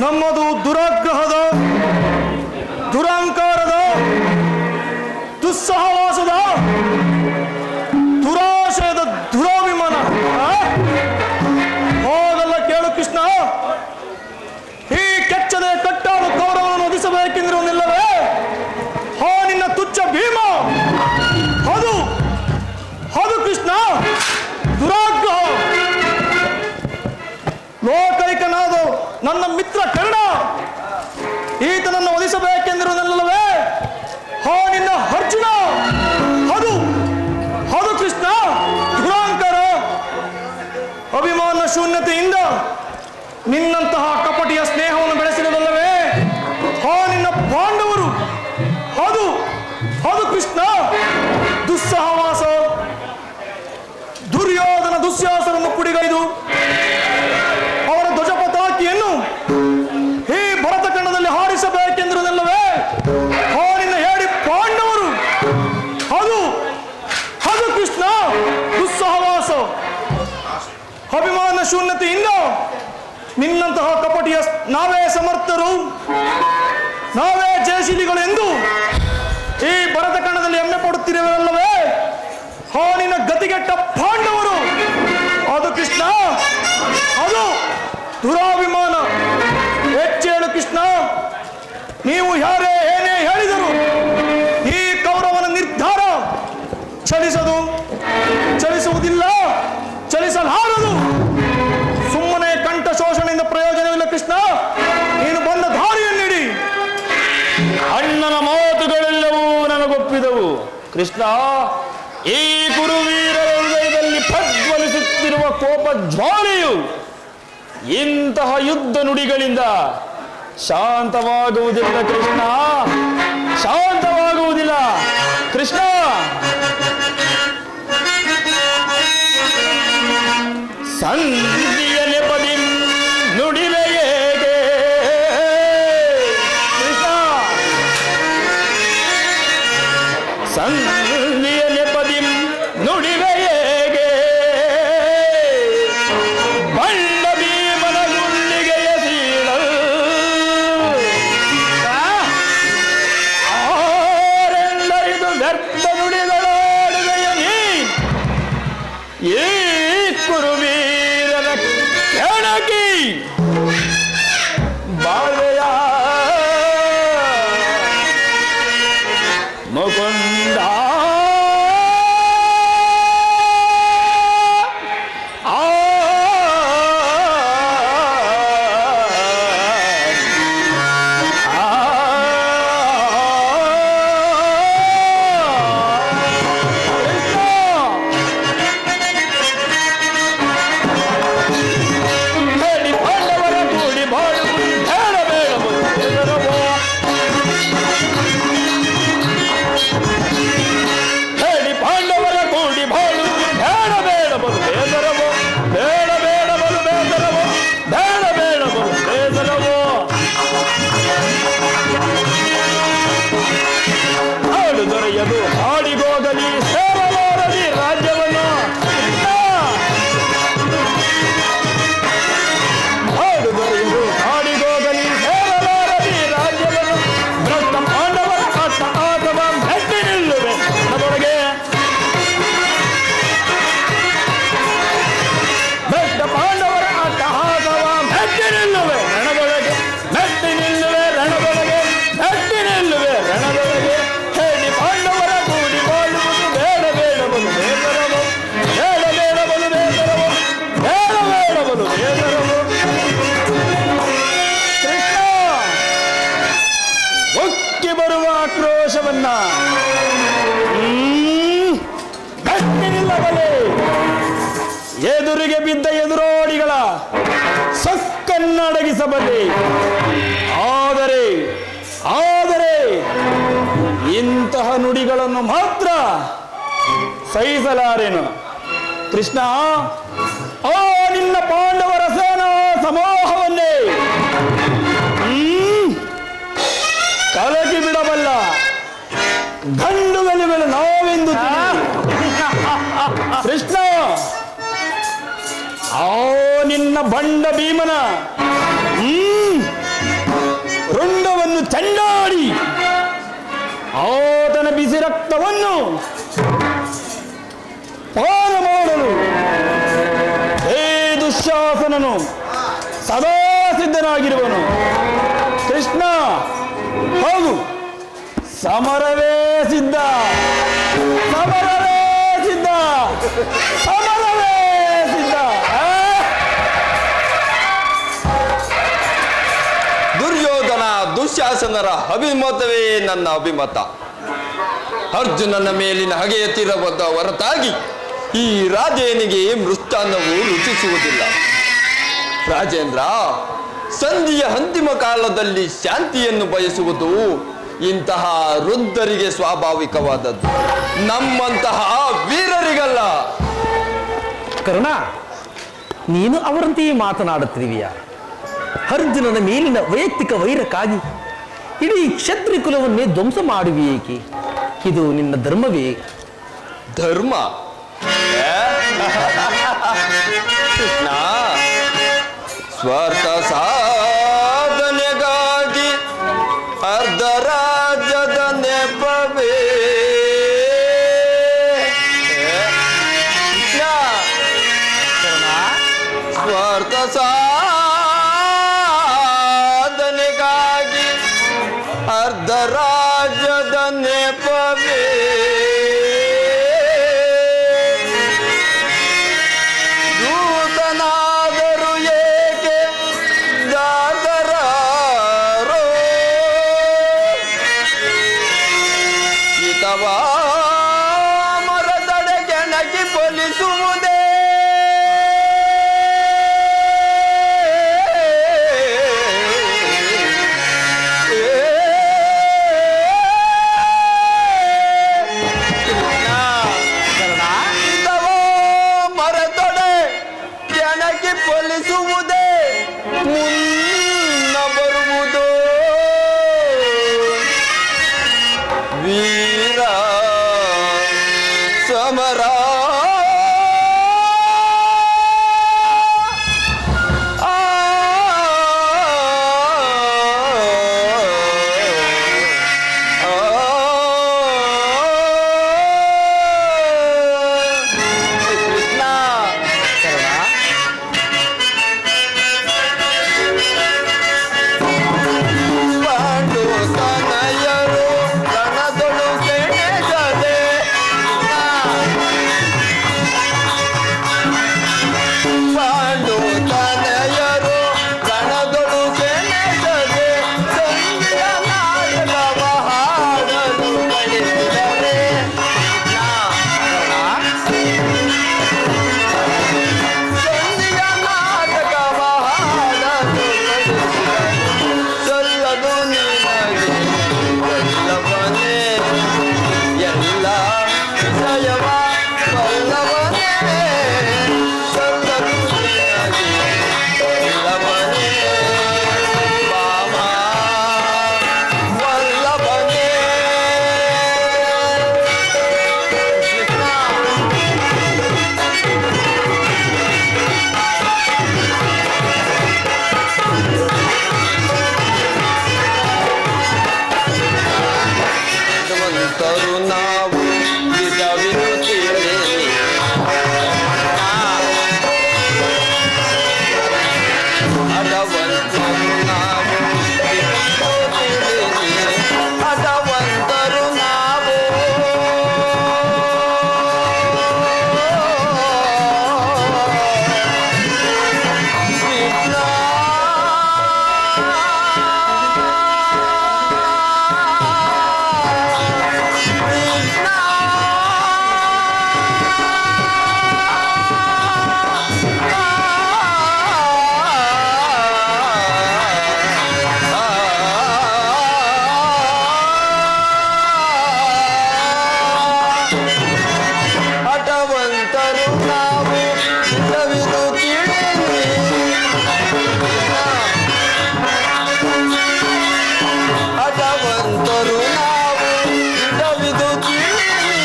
ನಮ್ಮದು ದುರಾಗ್ರಹದ, ದುರಹಂಕಾರದ, ದುಸ್ಸಹವಾಸದ, ದುರಾಶಯದ ದುರಾಭಿಮಾನ. ಹೋಗಲ್ಲ ಕೇಳು ಕೃಷ್ಣ. ಈ ಕೆಚ್ಚದೆ ಕಟ್ಟಾದ ಕೌರವವನ್ನು ವಧಿಸಬೇಕೆಂದಿರುವುದಿಲ್ಲವೇ? ನಿನ್ನ ತುಚ್ಛ ಭೀಮ. ಅದು ಅದು ಕೃಷ್ಣ ದುರಾಗ್ರಹ. ಲೋಕೈಕನಾದ ನನ್ನ ಮಿತ್ರ ಕರ್ಣ ಈತನನ್ನು ವಧಿಸಬೇಕೆಂದಿರುವುದಿಲ್ಲವೇ? ನಿನ್ನ ಅರ್ಜುನ. ಅದು ಅದು ಕೃಷ್ಣ ದುರಾಂಕಾರ. ಅಭಿಮಾನ ಶೂನ್ಯತೆಯಿಂದ ನಿನ್ನಂತಹ ಕಪಟಿಯ ಸ್ನೇಹವನ್ನು ಬೆಳೆಸಿರುವುದಲ್ಲವೇ? ನಿನ್ನ ಪಾಂಡವರು. ಅದು ಅದು ಕೃಷ್ಣ ದುಸ್ಸಹವಾಸ. ದುರ್ಯೋಧನ ದುಶ್ಯಾಸನನ್ನು ಕುಡಿಗೈದು ಅವರ ಧ್ವಜಪತಾಕಿಯನ್ನು ಈ ಭರತಖಂಡದಲ್ಲಿ ಹಾರಿಸಬೇಕೆಂದಿರುವುದಿಲ್ಲವೇ? ನಿನ್ನ ಹೇಳಿ ಪಾಂಡವರು. ಅದು ಅದು ಕೃಷ್ಣ ದುಸ್ಸಹವಾಸ. ಅಭಿಮಾನ ಶೂನ್ಯತೆಯಿಂದ ನಿನ್ನಂತಹ ಕಪಟಿಯ ನಾವೇ ಸಮರ್ಥರು, ನಾವೇ ಜಯಶೀಲಿಗಳು ಎಂದು ಈ ಭರತಖಂಡದಲ್ಲಿ ಹೆಮ್ಮೆ ಪಡುತ್ತಿರುವಲ್ಲವೇ? ನಿನ್ನ ಗತಿಗೆಟ್ಟ ಪಾಂಡವರು. ಅದು ಕೃಷ್ಣ ಅದು ದುರಾಭಿಮಾನ. ಹೆಚ್ಚೇಳು ಕೃಷ್ಣ. ನೀವು ಯಾರೇ ಏನೇ ಹೇಳಿದರು ಈ ಕೌರವನ ನಿರ್ಧಾರ ಚಲಿಸುವುದಿಲ್ಲ, ಚಲಿಸಲಾರದು. ಸುಮ್ಮನೆ ಕಂಠ ಶೋಷಣೆಯಿಂದ ಪ್ರಯೋಜನವಿಲ್ಲ ಕೃಷ್ಣ. ನೀನು ಬಂದ ದಾರಿಯನ್ನಿಡಿ. ಅಣ್ಣನ ಮಾತುಗಳೆಲ್ಲವೂ ನನಗೊಪ್ಪಿದವು ಕೃಷ್ಣ. ಈ ಕುರುವೀರರ ಹೃದಯದಲ್ಲಿ ಪ್ರಜ್ವಲಿಸುತ್ತಿರುವ ಕೋಪ ಜ್ವಾಲೆಯು ಇಂತಹ ಯುದ್ಧ ನುಡಿಗಳಿಂದ ಶಾಂತವಾಗುವುದಿಲ್ಲ ಕೃಷ್ಣ, ಶಾಂತವಾಗುವುದಿಲ್ಲ ಕೃಷ್ಣ. ಸಂಧಿಯ ನೆಪದಿ ನುಡಿವೆ ಹೇಗೆ ಕೃಷ್ಣ, ಸಂಧಿಯ ನೆಪದಿ ನುಡಿವೆ ಹೇಗೆ? ಬಂಡ ಭೀಮನ ಗುಂಡಿಗೆಯ ಸೀಳಲು ಆರೆಂದರಿದು ವ್ಯರ್ಥ ನುಡಿಗಳು. ಬಾಳೆಯ ಮುಕುಂದ ಎದುರಿಗೆ ಬಿದ್ದ ಎದುರೋಡಿಗಳ ಸೊಕ್ಕನ್ನಡಗಿಸಬಲ್ಲೆ. ಆದರೆ ಆದರೆ ಇಂತಹ ನುಡಿಗಳನ್ನು ಮಾತ್ರ ಸಹಿಸಲಾರೆನು. ಕೃಷ್ಣ, ಆ ನಿನ್ನ ಪಾಂಡವರ ಸೇನಾ ಸಮೂಹವನ್ನೇ ಕಲಕಿ ಬಿಡಬಲ್ಲ ಗಂಡುಗಲಿಗಳು ನಾವೆಂದು ಕೃಷ್ಣ, ಆ ನಿನ್ನ ಬಂಡ ಭೀಮನ ರುಂಡವನ್ನು ಚೆಂಡಾಡಿ ಆತನ ಬಿಸಿ ರಕ್ತವನ್ನು ಪಾನ ಮಾಡಲು ಹೇ ದುಶ್ಯಾಸನನು ಸದಾ ಸಿದ್ಧನಾಗಿರುವನು. ಕೃಷ್ಣ, ಹೋಗು, ಸಮರವೇ ಸಿದ್ಧ, ಸಮರವೇ ಸಿದ್ಧ, ಸಮರವೇ ಸಿದ್ಧ. ದುರ್ಯೋಧನ ದುಶ್ಯಾಸನರ ಅಭಿಮತವೇ ನನ್ನ ಅಭಿಮತ. ಅರ್ಜುನನ ಮೇಲಿನ ಹಗೆಯ ತೀರವಾದ ಹೊರತಾಗಿ ಈ ರಾಜೇನಿಗೆ ಮೃಷ್ಟಾನ್ನವು ರುಚಿಸುವುದಿಲ್ಲ. ರಾಜೇಂದ್ರ, ಸಂಧಿಯ ಅಂತಿಮ ಕಾಲದಲ್ಲಿ ಶಾಂತಿಯನ್ನು ಬಯಸುವುದು ಇಂತಹ ವೃದ್ಧರಿಗೆ ಸ್ವಾಭಾವಿಕವಾದದ್ದು, ನಮ್ಮಂತಹ ವೀರರಿಗಲ್ಲ. ಕರ್ಣ, ನೀನು ಅವರಂತೆಯೇ ಮಾತನಾಡುತ್ತಿರುವಿಯ? ಅರ್ಜುನನ ಮೇಲಿನ ವೈಯಕ್ತಿಕ ವೈರಕ್ಕಾಗಿ ಇಡೀ ಕ್ಷತ್ರಿಯ ಕುಲವನ್ನೇ ಧ್ವಂಸ ಮಾಡುವಿಯೇಕೆ? ಇದು ನಿನ್ನ ಧರ್ಮವೇ? ಧರ್ಮ? ಕೃಷ್ಣ, ಸ್ವಾರ್ಥ ಸಾಧನೆಗಾಗಿ ಅರ್ಧ ರಾಜ್ಯದ ನೆಪವೇ. ಸ್ವಾರ್ಥ ಸಾಧನೆಗಾಗಿ ಅರ್ಧ ರಾಜ್ಯದ ನೆಪವೇ. ದೂತನಾದರೂ ಏಕೆ ದಾನ ಹಠವಂತರು ನಾವು ಹಠವಂತರು ನಾವು ಹಠವಂತರು ನಾವು ಹಿತವಿದು ತಿಳಿರಿ ಹಠವಂತರು ನಾವು ಹಿತವಿದು ತಿಳಿರಿ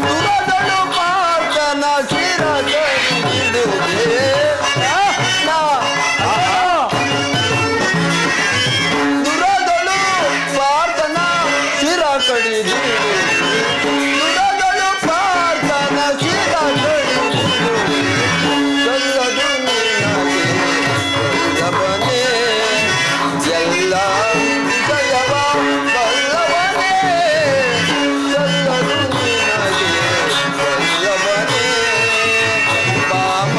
ದುರದಳು ಪಾರ್ಥನ ಶಿರಗಿಡುವುದೇ ದುರದಳು ಪಾರ್ಥನ ಶಿರ ಕಡಿದು ದುರದಳು ಪಾರ್ಥನ ಶಿರ ಕಡಿದು ಸಲ್ಲದು ನಿನ್ನಬನೇ ಎಲ್ಲ ವಿಜಯವ ಬಲ್ಲವನೇ ಸಲ್ಲದು ನಿನಗೆ ಬಲ್ಲವನೇ ಬಾಮ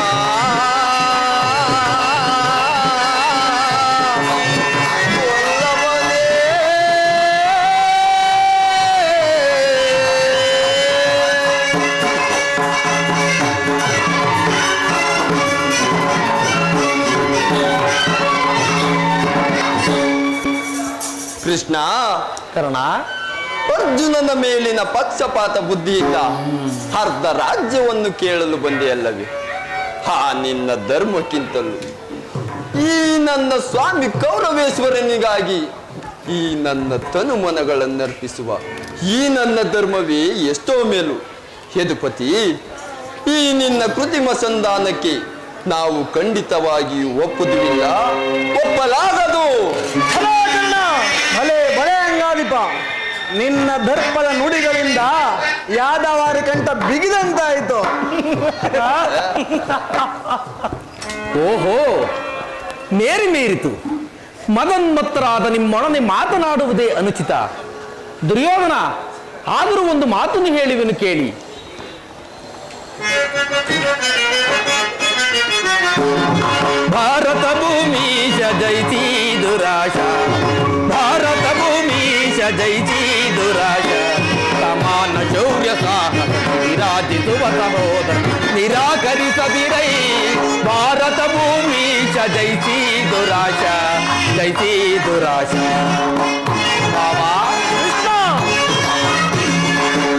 ಕೃಷ್ಣ ಕರ್ಣ, ಅರ್ಜುನನ ಮೇಲಿನ ಪಕ್ಷಪಾತ ಬುದ್ಧಿಯಿಂದ ಅರ್ಧ ರಾಜ್ಯವನ್ನು ಕೇಳಲು ಬಂದೆಯಲ್ಲವೇ? ಹಾ, ನಿನ್ನ ಧರ್ಮಕ್ಕಿಂತಲೂ ಈ ನನ್ನ ಸ್ವಾಮಿ ಕೌರವೇಶ್ವರನಿಗಾಗಿ ಈ ನನ್ನ ತನುಮನಗಳನ್ನರ್ಪಿಸುವ ಈ ನನ್ನ ಧರ್ಮವೇ ಎಷ್ಟೋ ಮೇಲು. ಯದುಪತಿ, ಈ ನಿನ್ನ ಕೃತಿಮ ಸಂಧಾನಕ್ಕೆ ನಾವು ಖಂಡಿತವಾಗಿಯೂ ಒಪ್ಪುವುದಿಲ್ಲ, ಒಪ್ಪಲಾಗದು. ಭಲೆ ಬಳೆ ಅಂಗಾಧಿಪ, ನಿನ್ನ ದರ್ಪದ ನುಡಿಗಳಿಂದ ಯಾದವಾರಿ ಕಂಠ ಬಿಗಿದಂತಾಯಿತು. ಓಹೋ, ಮೇರಿ ಮೀರಿತು. ಮದನ್ಮತ್ತರಾದ ನಿಮ್ಮೊಡನೆ ಮಾತನಾಡುವುದೇ ಅನುಚಿತ. ದುರ್ಯೋಧನ, ಆದರೂ ಒಂದು ಮಾತನ್ನು ಹೇಳಿವೆನು ಕೇಳಿ. ಭಾರತ ಭೂಮಿ ಜೈತಿ ದುರಾಶ, ಭಾರತ ಭೂಮಿ ಜೈತಿ ದುರಾಶ, ಸಮಾನ ಶೌರ್ಯ ಸಾಹಸ ವಿರಾಜಿಸುವ ಸಹೋದರ ನಿರಾಕರಿಸದಿರೈ. ಭಾರತ ಭೂಮಿ ಜೈತಿ ದುರಾಶ, ಜೈತಿ ದುರಾಶ.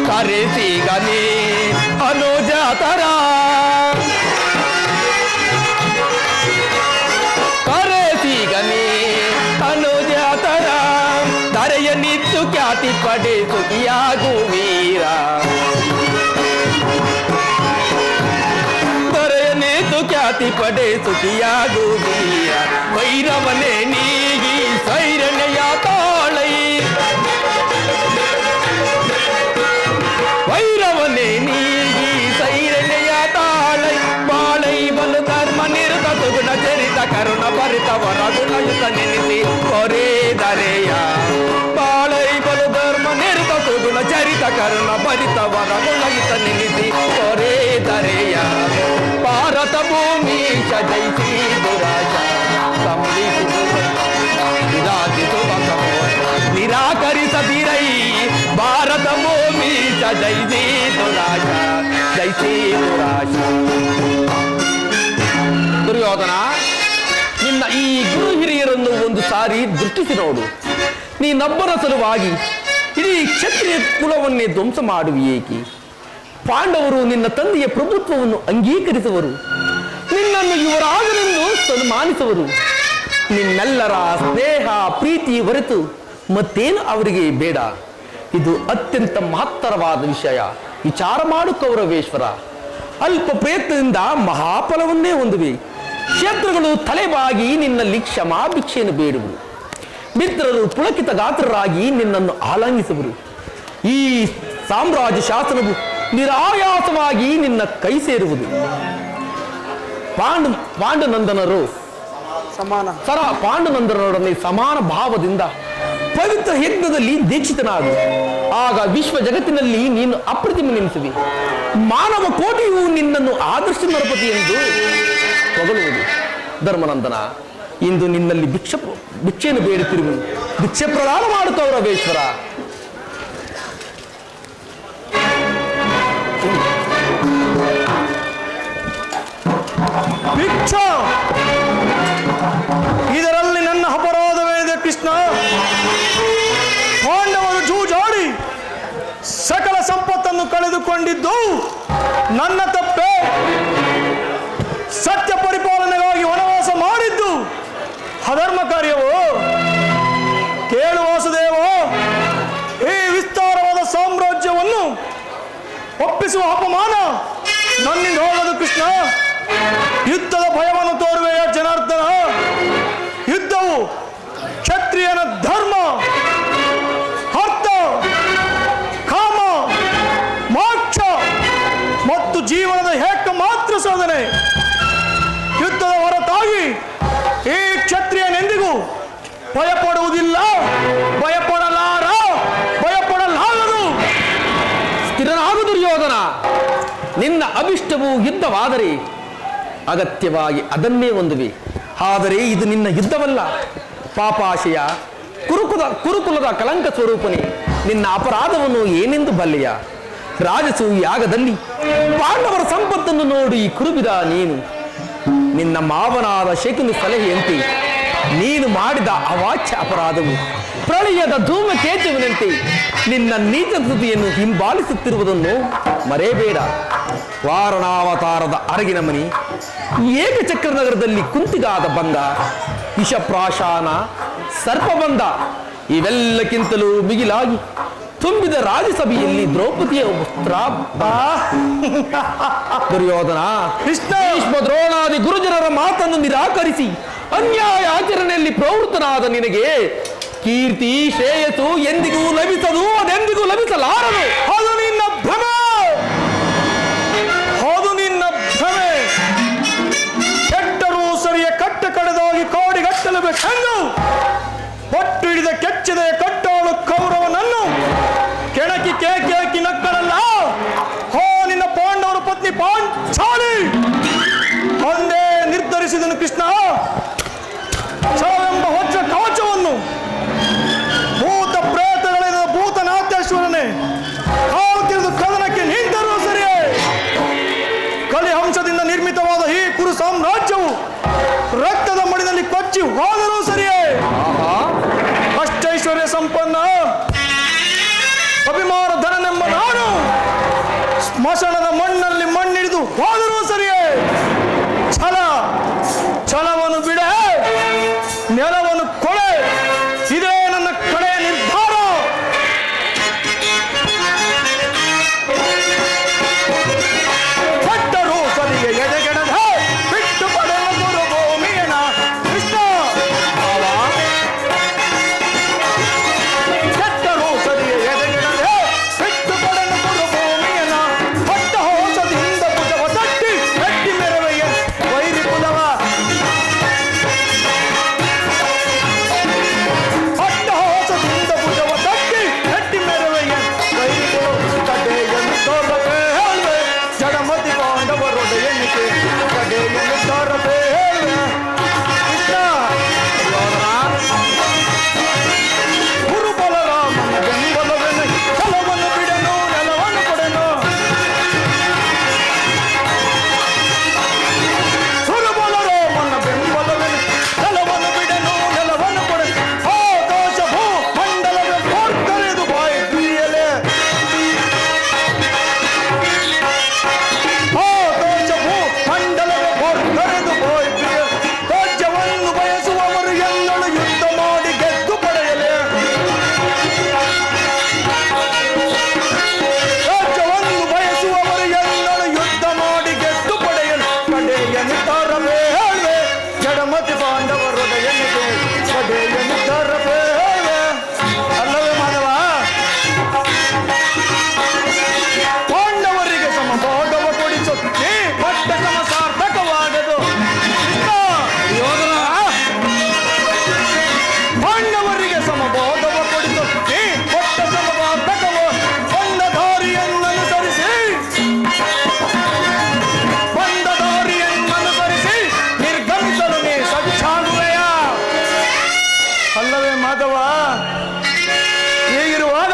ಕರೆಸಿಗನೇ ಅನುಜಾತರ, ಕರೆಸಿಗನೇ ಅನುಜಾತರ, ಧರೆಯ ನಿತ್ತು ಖ್ಯಾತಿ ಪಡೆ ಸುಖಿಯಾಗು ವೀರ. ಧರೆಯ ನಿತ್ತು ಖ್ಯಾತಿ ಪಡೆ ಸುಖಿಯಾಗು ವೀರ. ವೈರವನೇ ನೀಗಿ ಸೈರಣೆಯ ತಾಳೈ, ವೈರವನೇ ನೀಗಿ ಸೈರಣೆಯ ತಾಳೈ. ಬಾಳೈ ಬಲು ಧರ್ಮ ನಿರುತ ಸುಗುಣ ಚರಿತ ಕರುಣ ಭರಿತವರ ಗುಣಯುತ ನೆನೆಸಿ ಕೊರೆ ದರೆಯ. ಬಾಳೈ ಬಲು ಧರ್ಮ ನಿರುತ ಸುಗುಣ ಚರಿತ ಕರುಣ ಭರಿತವರ ಗುಣಯುತ ನೆನೆಸಿ ಕೊರೆ ದರೆಯ. ಭಾರತ ಭೂಮಿ ಜೈಸಿ ದುರಾಶ, ವಿರಾಜಿಸುವ ಸಹೋದರ ನಿರಾಕರಿಸದಿರೈ. ಭಾರತ ಭೂಮಿ ಜೈಸಿ ದುರಾಶ, ಜೈಸಿ ದುರಾಶ. ದುರ್ಯೋಧನ, ನಿನ್ನ ಈ ಗುರು ಹಿರಿಯರನ್ನು ಒಂದು ಸಾರಿ ದೃಷ್ಟಿಸಿ ನೋಡು. ನೀನೊಬ್ಬರ ಸಲುವಾಗಿ ಇಡೀ ಕ್ಷತ್ರಿಯ ಕುಲವನ್ನೇ ಧ್ವಂಸ ಮಾಡುವಿ ಏಕೆ? ಪಾಂಡವರು ನಿನ್ನ ತಂದೆಯ ಪ್ರಭುತ್ವವನ್ನು ಅಂಗೀಕರಿಸುವರು, ನಿನ್ನನ್ನು ಯುವರಾಜನೆಂದು ಸನ್ಮಾನಿಸುವರು. ನಿನ್ನೆಲ್ಲರ ಸ್ನೇಹ ಪ್ರೀತಿ ಹೊರತು ಮತ್ತೇನು ಅವರಿಗೆ ಬೇಡ. ಇದು ಅತ್ಯಂತ ಮಹತ್ತರವಾದ ವಿಷಯ. ವಿಚಾರ ಮಾಡು ಕೌರವೇಶ್ವರ. ಅಲ್ಪ ಪ್ರಯತ್ನದಿಂದ ಮಹಾಫಲವನ್ನೇ ಹೊಂದುವೆ. ಕ್ಷೇತ್ರಗಳು ತಲೆಬಾಗಿ ನಿನ್ನಲ್ಲಿ ಕ್ಷಮಾಭಿಕ್ಷೆಯನ್ನು ಬೇಡುವರು. ಮಿತ್ರರು ಪುಳಕಿತ ಗಾತ್ರರಾಗಿ ನಿನ್ನನ್ನು ಆಲಂಗಿಸುವರು. ಈ ಸಾಮ್ರಾಜ್ಯ ಶಾಸನವು ನಿರಾಯಾಸವಾಗಿ ನಿನ್ನ ಕೈ ಸೇರುವುದು. ಪಾಂಡುನಂದನರು ಸರ ಪಾಂಡುನಂದನೊಡನೆ ಸಮಾನ ಭಾವದಿಂದ ಪವಿತ್ರ ಯಜ್ಞದಲ್ಲಿ ದೀಕ್ಷಿತನಾದ ಆಗ ವಿಶ್ವ ಜಗತ್ತಿನಲ್ಲಿ ನೀನು ಅಪ್ರತಿಮನೆನಿಸುವಿ. ಮಾನವ ಕೋಟಿಯು ನಿನ್ನನ್ನು ಆದರ್ಶ ನರಪತಿ ಎಂದು ಹೊಗಳುವುದು. ಧರ್ಮನಂದನ, ಇಂದು ನಿನ್ನಲ್ಲಿ ಭಿಕ್ಷೆಯನ್ನು ಬೇಡುತ್ತಿರುವುದು. ಭಿಕ್ಷೆ ಪ್ರದಾನ ಮಾಡುತ್ತವ ರವೇಶ್ವರ. ಭಿಕ್ಷಾ, ಇದರಲ್ಲಿ ನನ್ನ ಅಪರಾಧವೇನಿದೆ ಕೃಷ್ಣ? ಪಾಂಡವರು ಜೂಜಾಡಿ ಸಕಲ ಸಂಪತ್ತನ್ನು ಕಳೆದುಕೊಂಡಿದ್ದು ನನ್ನ ತಪ್ಪೆ. ಸತ್ಯ ಪರಿಪಾಲನೆಗಾಗಿ ವನವಾಸ ಮಾಡಿದ್ದು ಅಧರ್ಮ ಕಾರ್ಯವು. ಕೇಳು ವಾಸುದೇವ, ಈ ವಿಸ್ತಾರವಾದ ಸಾಮ್ರಾಜ್ಯವನ್ನು ಒಪ್ಪಿಸುವ ಅಪಮಾನ ನನ್ನಿಂದ ಹೋಗದು ಕೃಷ್ಣ. ಯುದ್ಧದ ಭಯವನ್ನು ತೋರುವೆಯ ಜನಾರ್ದನ. ಯುದ್ಧವು ಕ್ಷತ್ರಿಯನ ಧರ್ಮ, ಅರ್ಥ, ಕಾಮ, ಮೋಕ್ಷ ಮತ್ತು ಜೀವನದ ಏಕಮಾತ್ರ ಸಾಧನೆ. ಯುದ್ಧದ ಹೊರತಾಗಿ ಈ ಕ್ಷತ್ರಿಯನೆಂದಿಗೂ ಭಯಪಡುವುದಿಲ್ಲ, ಭಯಪಡಲಾರದು. ಸ್ಥಿರನಾಗು ದುರ್ಯೋಧನ. ನಿನ್ನ ಅಭಿಷ್ಟವು ಯುದ್ಧವಾದರೆ ಅಗತ್ಯವಾಗಿ ಅದನ್ನೇ ಹೊಂದುವೆ. ಆದರೆ ಇದು ನಿನ್ನ ಯುದ್ಧವಲ್ಲ. ಪಾಪಾಶಯ, ಕುರುಕುಲದ ಕಲಂಕ ಸ್ವರೂಪನೇ, ನಿನ್ನ ಅಪರಾಧವನ್ನು ಏನೆಂದು ಬಲ್ಲೆಯ? ರಾಜಸೂಯ ಯಾಗದಲ್ಲಿ ಪಾಂಡವರ ಸಂಪತ್ತನ್ನು ನೋಡಿ ಕುರುಬಿದ ನೀನು. ನಿನ್ನ ಮಾವನಾದ ಶಕುನಿ ಸಲಹೆಯಂತೆ ನೀನು ಮಾಡಿದ ಅವಾಚ್ಯ ಅಪರಾಧವು ಪ್ರಳಯದ ಧೂಮಕೇತುವಿನಂತೆ ನಿನ್ನ ನೀಚ ಸ್ತುತಿಯನ್ನು ಹಿಂಬಾಲಿಸುತ್ತಿರುವುದನ್ನು ಮರೆಯಬೇಡ. ವಾರಣಾವತಾರದ ಅರಗಿನ ಮನಿ, ಏಕಚಕ್ರ ನಗರದಲ್ಲಿ ಕುಂತಿಗಾದ ಬಂಧ, ವಿಷಪ್ರಾಶಾನ, ಸರ್ಪಬಂಧ, ಇವೆಲ್ಲಕ್ಕಿಂತಲೂ ಮಿಗಿಲಾಗಿ ತುಂಬಿದ ರಾಜಸಭೆಯಲ್ಲಿ ದ್ರೌಪದಿಯ ದುರ್ಯೋಧನ, ಭೀಷ್ಮ ದ್ರೋಣಾದಿ ಗುರುಜನರ ಮಾತನ್ನು ನಿರಾಕರಿಸಿ ಅನ್ಯಾಯ ಆಚರಣೆಯಲ್ಲಿ ಪ್ರವೃತ್ತನಾದ ನಿನಗೆ ಕೀರ್ತಿ ಶ್ರೇಯಸ್ಸು ಎಂದಿಗೂ ಲಭಿಸದು, ಅದೆಂದಿಗೂ ಲಭಿಸಲಾರದು. ಅದು ನಿನ್ನ ಭ್ರಮೆ. ಕೆಟ್ಟರೂ ಸರಿಯ ಕಟ್ಟ ಕಡೆದಾಗಿ ಕೋಡಿಗಟ್ಟಲಬೇಕೆಂದು ಒಟ್ಟು ಹಿಡಿದ ಕೆಚ್ಚದೆ ಕಟ್ಟಾಳು ಕೌರವನನ್ನು ಕೆಣಕಿ ಕೇಕಿ ನಕ್ಕರಲ್ಲ. ಹೋ ನಿನ್ನ ಪಾಂಡವರ ಪತ್ನಿ ಪಾಂಚಾಲಿ ಒಂದೇ ನಿರ್ಧರಿಸಿದನು ಕೃಷ್ಣ. ಛಲವೆಂಬ ವಜ್ರ ಕವಚವನ್ನು ಭೂತ ಪ್ರೇತಗಳಿಂದ ಭೂತನಾಥೇಶ್ವರನೇ ಕಾಲು ತಿರಿದು ಕದನಕ್ಕೆ ನಿಂತರೂ ಸರಿಯೇ. ಕಲಿಹಂಸದಿಂದ ನಿರ್ಮಿತವಾದ ಈ ಕುರು ಸಾಮ್ರಾಜ್ಯವು ರಕ್ತದ ಮಡಿನಲ್ಲಿ ಕೊಚ್ಚಿ ಹೋದರೂ ಸರಿಯೇ. ಅಷ್ಟೈಶ್ವರ್ಯ ಸಂಪನ್ನ ಅಭಿಮಾನ ಧನನೆಂಬ ನಾನು ಸ್ಮಶಾನದ ಮಣ್ಣಲ್ಲಿ ಮಣ್ಣಿಡಿದು ಹೋದರೂ ಸರಿಯೇ. ಛಲವನ್ನು ಬಿಡೆ, ನೆಲವನ್ನು ಕೊಳೆ, ಇದೇ ನನ್ನ ಕಡೆಯ ನಿರ್ಧಾರ. ಕೆಟ್ಟರೂ ಸರಿಗೆ ಎದೆಗೆಡದೆ ಬಿಟ್ಟು ಪಡೆದ ಗುರು ಭೂಮಿಯನ ಕೃಷ್ಣ. ಕೆಟ್ಟರೂ ಸರಿಗೆ ಎದೆಗೆಡದೆ ಬಿಟ್ಟು ಪಡೆದ ಗುರು ಭೂಮಿಯನ ಹೊಟ್ಟ ಹೋಸದಿಂದ ಭುಜವ ತಟ್ಟಿ ಗಟ್ಟಿ ಮೆರವೆಯ ವೈರಿ ಪುಲವ. ಮಾಧವ, ಹೀಗಿರುವಾಗ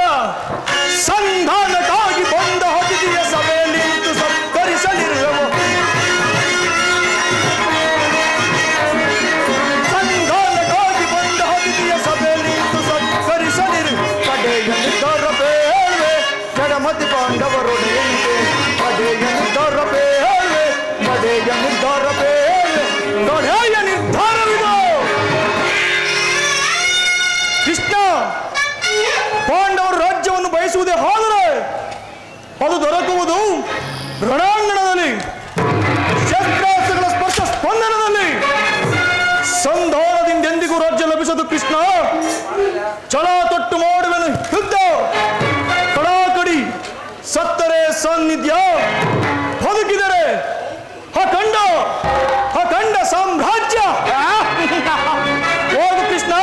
ಸಂಧಾನಕ್ಕಾಗಿ ಬಂದ ಅತಿಥಿಯ ಸಭೆಯಲ್ಲಿ ನಿಂತು ಸತ್ಕರಿಸಲಿರುವವು. ಸಂಧಾನಕ್ಕಾಗಿ ಬಂದ ಅತಿಥಿಯ ಸಭೆಯಲ್ಲಿ ನಿಂತು ಸತ್ಕರಿಸಲಿರು. ಕಡೆಯಲ್ಲಿದ್ದರ ಬೇಳ್ವೆ ಜಡಮತಿ ಪಾಂಡವರೊಡೆಯಂತೆ. ಕಡೆಯಲ್ಲಿದ್ದರ ಬೇಳ್ವೆ ಕಡೆಯಲ್ಲಿದ್ದರ ಬೇಳ್ವೆ ಕಡೆಯ ನಿರ್ಧಾರವಿದು. ಕೃಷ್ಣ, ಪಾಂಡವರು ರಾಜ್ಯವನ್ನು ಬಯಸುವುದೇ ಆದರೆ ಅದು ದೊರಕುವುದು ರಣಾಂಗಣದಲ್ಲಿ, ಶಸ್ತ್ರಾಸ್ತ್ರಗಳ ಸ್ಪರ್ಶ ಸ್ಪಂದನದಲ್ಲಿ. ಸಂಧಾನದಿಂದ ಎಂದಿಗೂ ರಾಜ್ಯ ಲಭಿಸದು ಕೃಷ್ಣ. ಛಲ ತೊಟ್ಟು ಮಾಡುವೆನು ಯುದ್ಧ, ಕಡಾಕಡಿ. ಸತ್ತರೆ ಸಾನ್ನಿಧ್ಯ, ಬದುಕಿದರೆ ಅಖಂಡ ಸಾಮ್ರಾಜ್ಯ. ಹೋಗು ಕೃಷ್ಣ,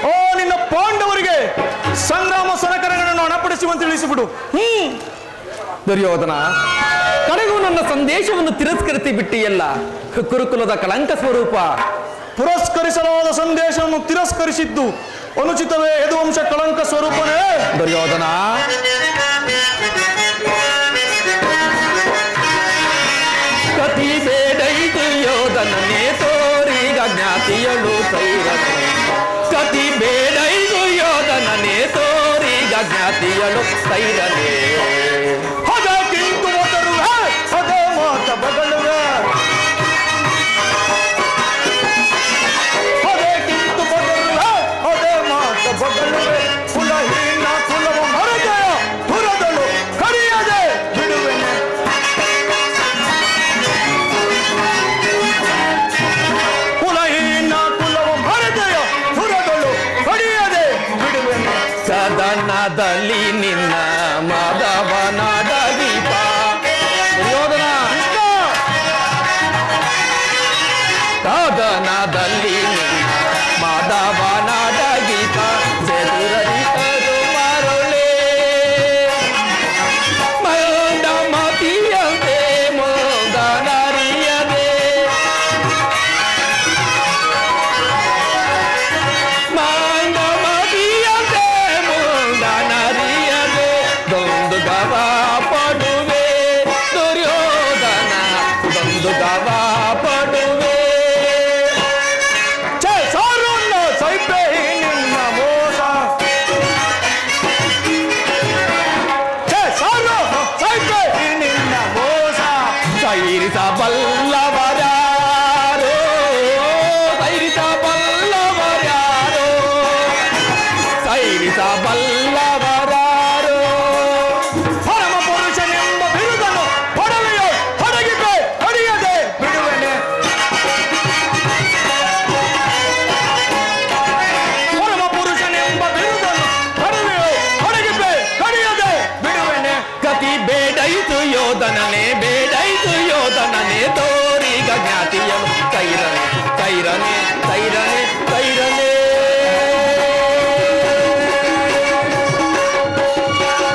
ಓ ನಿನ್ನ ಪಾಂಡವರಿಗೆ ಸಂಗ್ರಾಮ ಸರಕರಗಳನ್ನು ಹಣಪಡಿಸುವಂತೆ ತಿಳಿಸಿಬಿಡು. ದುರ್ಯೋಧನ, ಕಡೆಗೂ ನನ್ನ ಸಂದೇಶವನ್ನು ತಿರಸ್ಕರಿಸಿ ಬಿಟ್ಟಿಯಲ್ಲ. ಕುರುಕುಲದ ಕಳಂಕ ಸ್ವರೂಪ. ಪುರಸ್ಕರಿಸಲಾದ ಸಂದೇಶವನ್ನು ತಿರಸ್ಕರಿಸಿದ್ದು ಅನುಚಿತವೇ? ಯದುವಂಶ ಕಳಂಕ ಸ್ವರೂಪನೇ. ದುರ್ಯೋಧನ, ಕತಿ ಬೇಡೈ ದುರ್ಯೋಧನನೇ ತೋರಿಗ ಜ್ಞಾತಿಯಳು ಸೈರನೆ. ಕತಿ ಬೇಡೈ ದುರ್ಯೋಧನನೇ ತೋರಿಗ ಜ್ಞಾತಿಯಳು ಸೈರನೆ. ಅದಕ್ಕಿಂತು ಮೊದಲುವೆ ಅದೇ ಮಾತ ಬದಲುವೆ. ಅದಕ್ಕಿಂತು ಮೊದಲುವೆ ಅದೇ ಮಾತ ಬದಲುವೆ. ಕುಲಹೀನ ಕುಲವ ಮರೆತೆಯ ಹುರದಳು ಕಡಿಯದೆ ಬಿಡುವೆನೆ. ಕುಲಹೀನ ಕುಲವ ಮರೆತೆಯ ಹುರದಳು ಕಡಿಯದೆ ಬಿಡುವೆನೆ. ಸದನದಲ್ಲಿ ನಿನ್ನ ಮಾಧವನಾದ ದೀಪ. ದುರ್ಯೋಧನ, ಸದನದಲ್ಲಿ ನಿನ್ನ ಮಾಧವನಾದ ಗೀತ. ಚದುರರಿತರು ಮರುಳೇ ಮಂದ ಮತಿಯಂತೆ ಮುಂದನರಿಯದೆ. ಮಂದ ಮತಿಯಂತೆ ಮುಂದನರಿಯದೆ ದೊಂದು ಗವ ಪಡುವೆ. ದುರ್ಯೋಧನ, ದೊಂದು ಗವ ಪಡುವೆ. ಸಾರನ್ನ ಸೈಪೆ ನಿನ್ನ ಮೋಸ. ಸಾರ ಸೈಪೆ ನಿನ್ನ ಮೋಸ. ಸೈರಿಸಬಲ್ಲವರ್ಯಾರೋ, ಸೈರಿಸಬಲ್ಲವರ್ಯಾರೋ, ಸೈರಿಸಬಲ್ಲವರ್ಯಾರೋ. ಪರಮ ಪುರುಷನೆಂಬ ಬಿರುದನ್ನು ಪಡವೆಯೋ ಹೊರಗಿಗೆ ಹೊಡೆಯದೆ ಬಿಡುವೆನೆ. ಪರಮ ಪುರುಷನೆಂಬ ಬಿರುದನ್ನು ಪಡವೆಯೋ ಹೊರಗಿಗೆ ಹೊಡೆಯದೆ ಬಿಡುವೆನೆ. ಕತಿ ಬೇಡೈತು ಯೋಧನನೇ, ಬೇಡೈತು ಯೋಧನನೇ ತೋರಿಗ ಜ್ಞಾತಿಯನು ಕೈರನೆ. ಕೈರನೆ ಕೈರನೆ ಕೈರನೆ.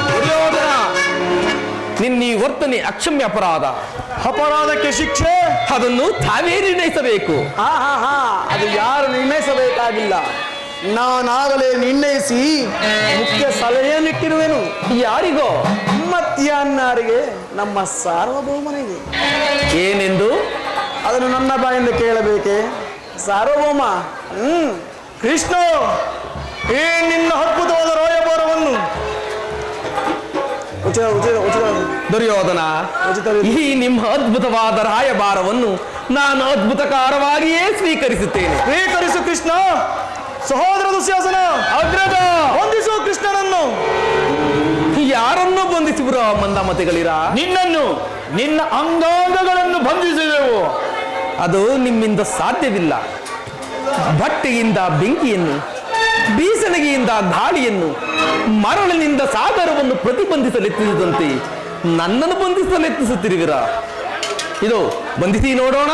ದುರ್ಯೋಧನ, ನಿನ್ನ ಈ ವರ್ತನೆ ಅಕ್ಷಮ್ಯ ಅಪರಾಧ. ಅಪರಾಧಕ್ಕೆ ಶಿಕ್ಷೆ ಅದನ್ನು ತಾವೇ ನಿರ್ಣಯಿಸಬೇಕು. ಅದು ಯಾರು ನಿರ್ಣಯಿಸಬೇಕಾಗಿಲ್ಲ. ನಾನಾಗಲೇ ನಿರ್ಣಯಿಸಿ ಮುಖ್ಯ ಸಲಹೆಯನ್ನಿಟ್ಟಿರುವೆನು. ಯಾರಿಗೋ? ಮತ್ಯಾನ್ನಾರಿಗೆ, ನಮ್ಮ ಸಾರ್ವಭೌಮನಿಗೆ. ಏನೆಂದು? ಅದನ್ನು ನನ್ನ ಬಾಯಿಂದ ಕೇಳಬೇಕೆ? ಸಾರ್ವಭೌಮ, ಕೃಷ್ಣ, ಈ ನಿನ್ನ ಅದ್ಭುತವಾದ ರಾಯಭಾರವನ್ನು ಉಚಿತ ಉಚಿತ ಉಚಿತ ದುರ್ಯೋಧನ, ಈ ನಿಮ್ಮ ಅದ್ಭುತವಾದ ರಾಯಭಾರವನ್ನು ನಾನು ಅದ್ಭುತಕಾರವಾಗಿಯೇ ಸ್ವೀಕರಿಸುತ್ತೇನೆ. ಸ್ವೀಕರಿಸು ಕೃಷ್ಣ. ಸಹೋದರ ದುಶ್ಯಾಸನ, ಅಗ್ರಜ, ವಂದಿಸು ಕೃಷ್ಣನನ್ನು. ಯಾರನ್ನು ಬಂಧಿಸುವಿರ ಮಂದಮತಿಗಳಿರ? ನಿನ್ನನ್ನು, ನಿನ್ನ ಅಂಗಾಂಗಗಳನ್ನು ಬಂಧಿಸಿದೆವು. ಅದು ನಿಮ್ಮಿಂದ ಸಾಧ್ಯವಿಲ್ಲ. ಬಟ್ಟೆಯಿಂದ ಬೆಂಕಿಯನ್ನು, ಬೀಸಣಿಗೆಯಿಂದ ಗಾಳಿಯನ್ನು, ಮರಳಿನಿಂದ ಸಾಗರವನ್ನು ಪ್ರತಿಬಂಧಿಸಲೆತ್ತಿಸಿದಂತೆ ನನ್ನನ್ನು ಬಂಧಿಸಲೆತ್ತಿಸುತ್ತಿರುವಿರ. ಇದು ಬಂಧಿಸಿ ನೋಡೋಣ.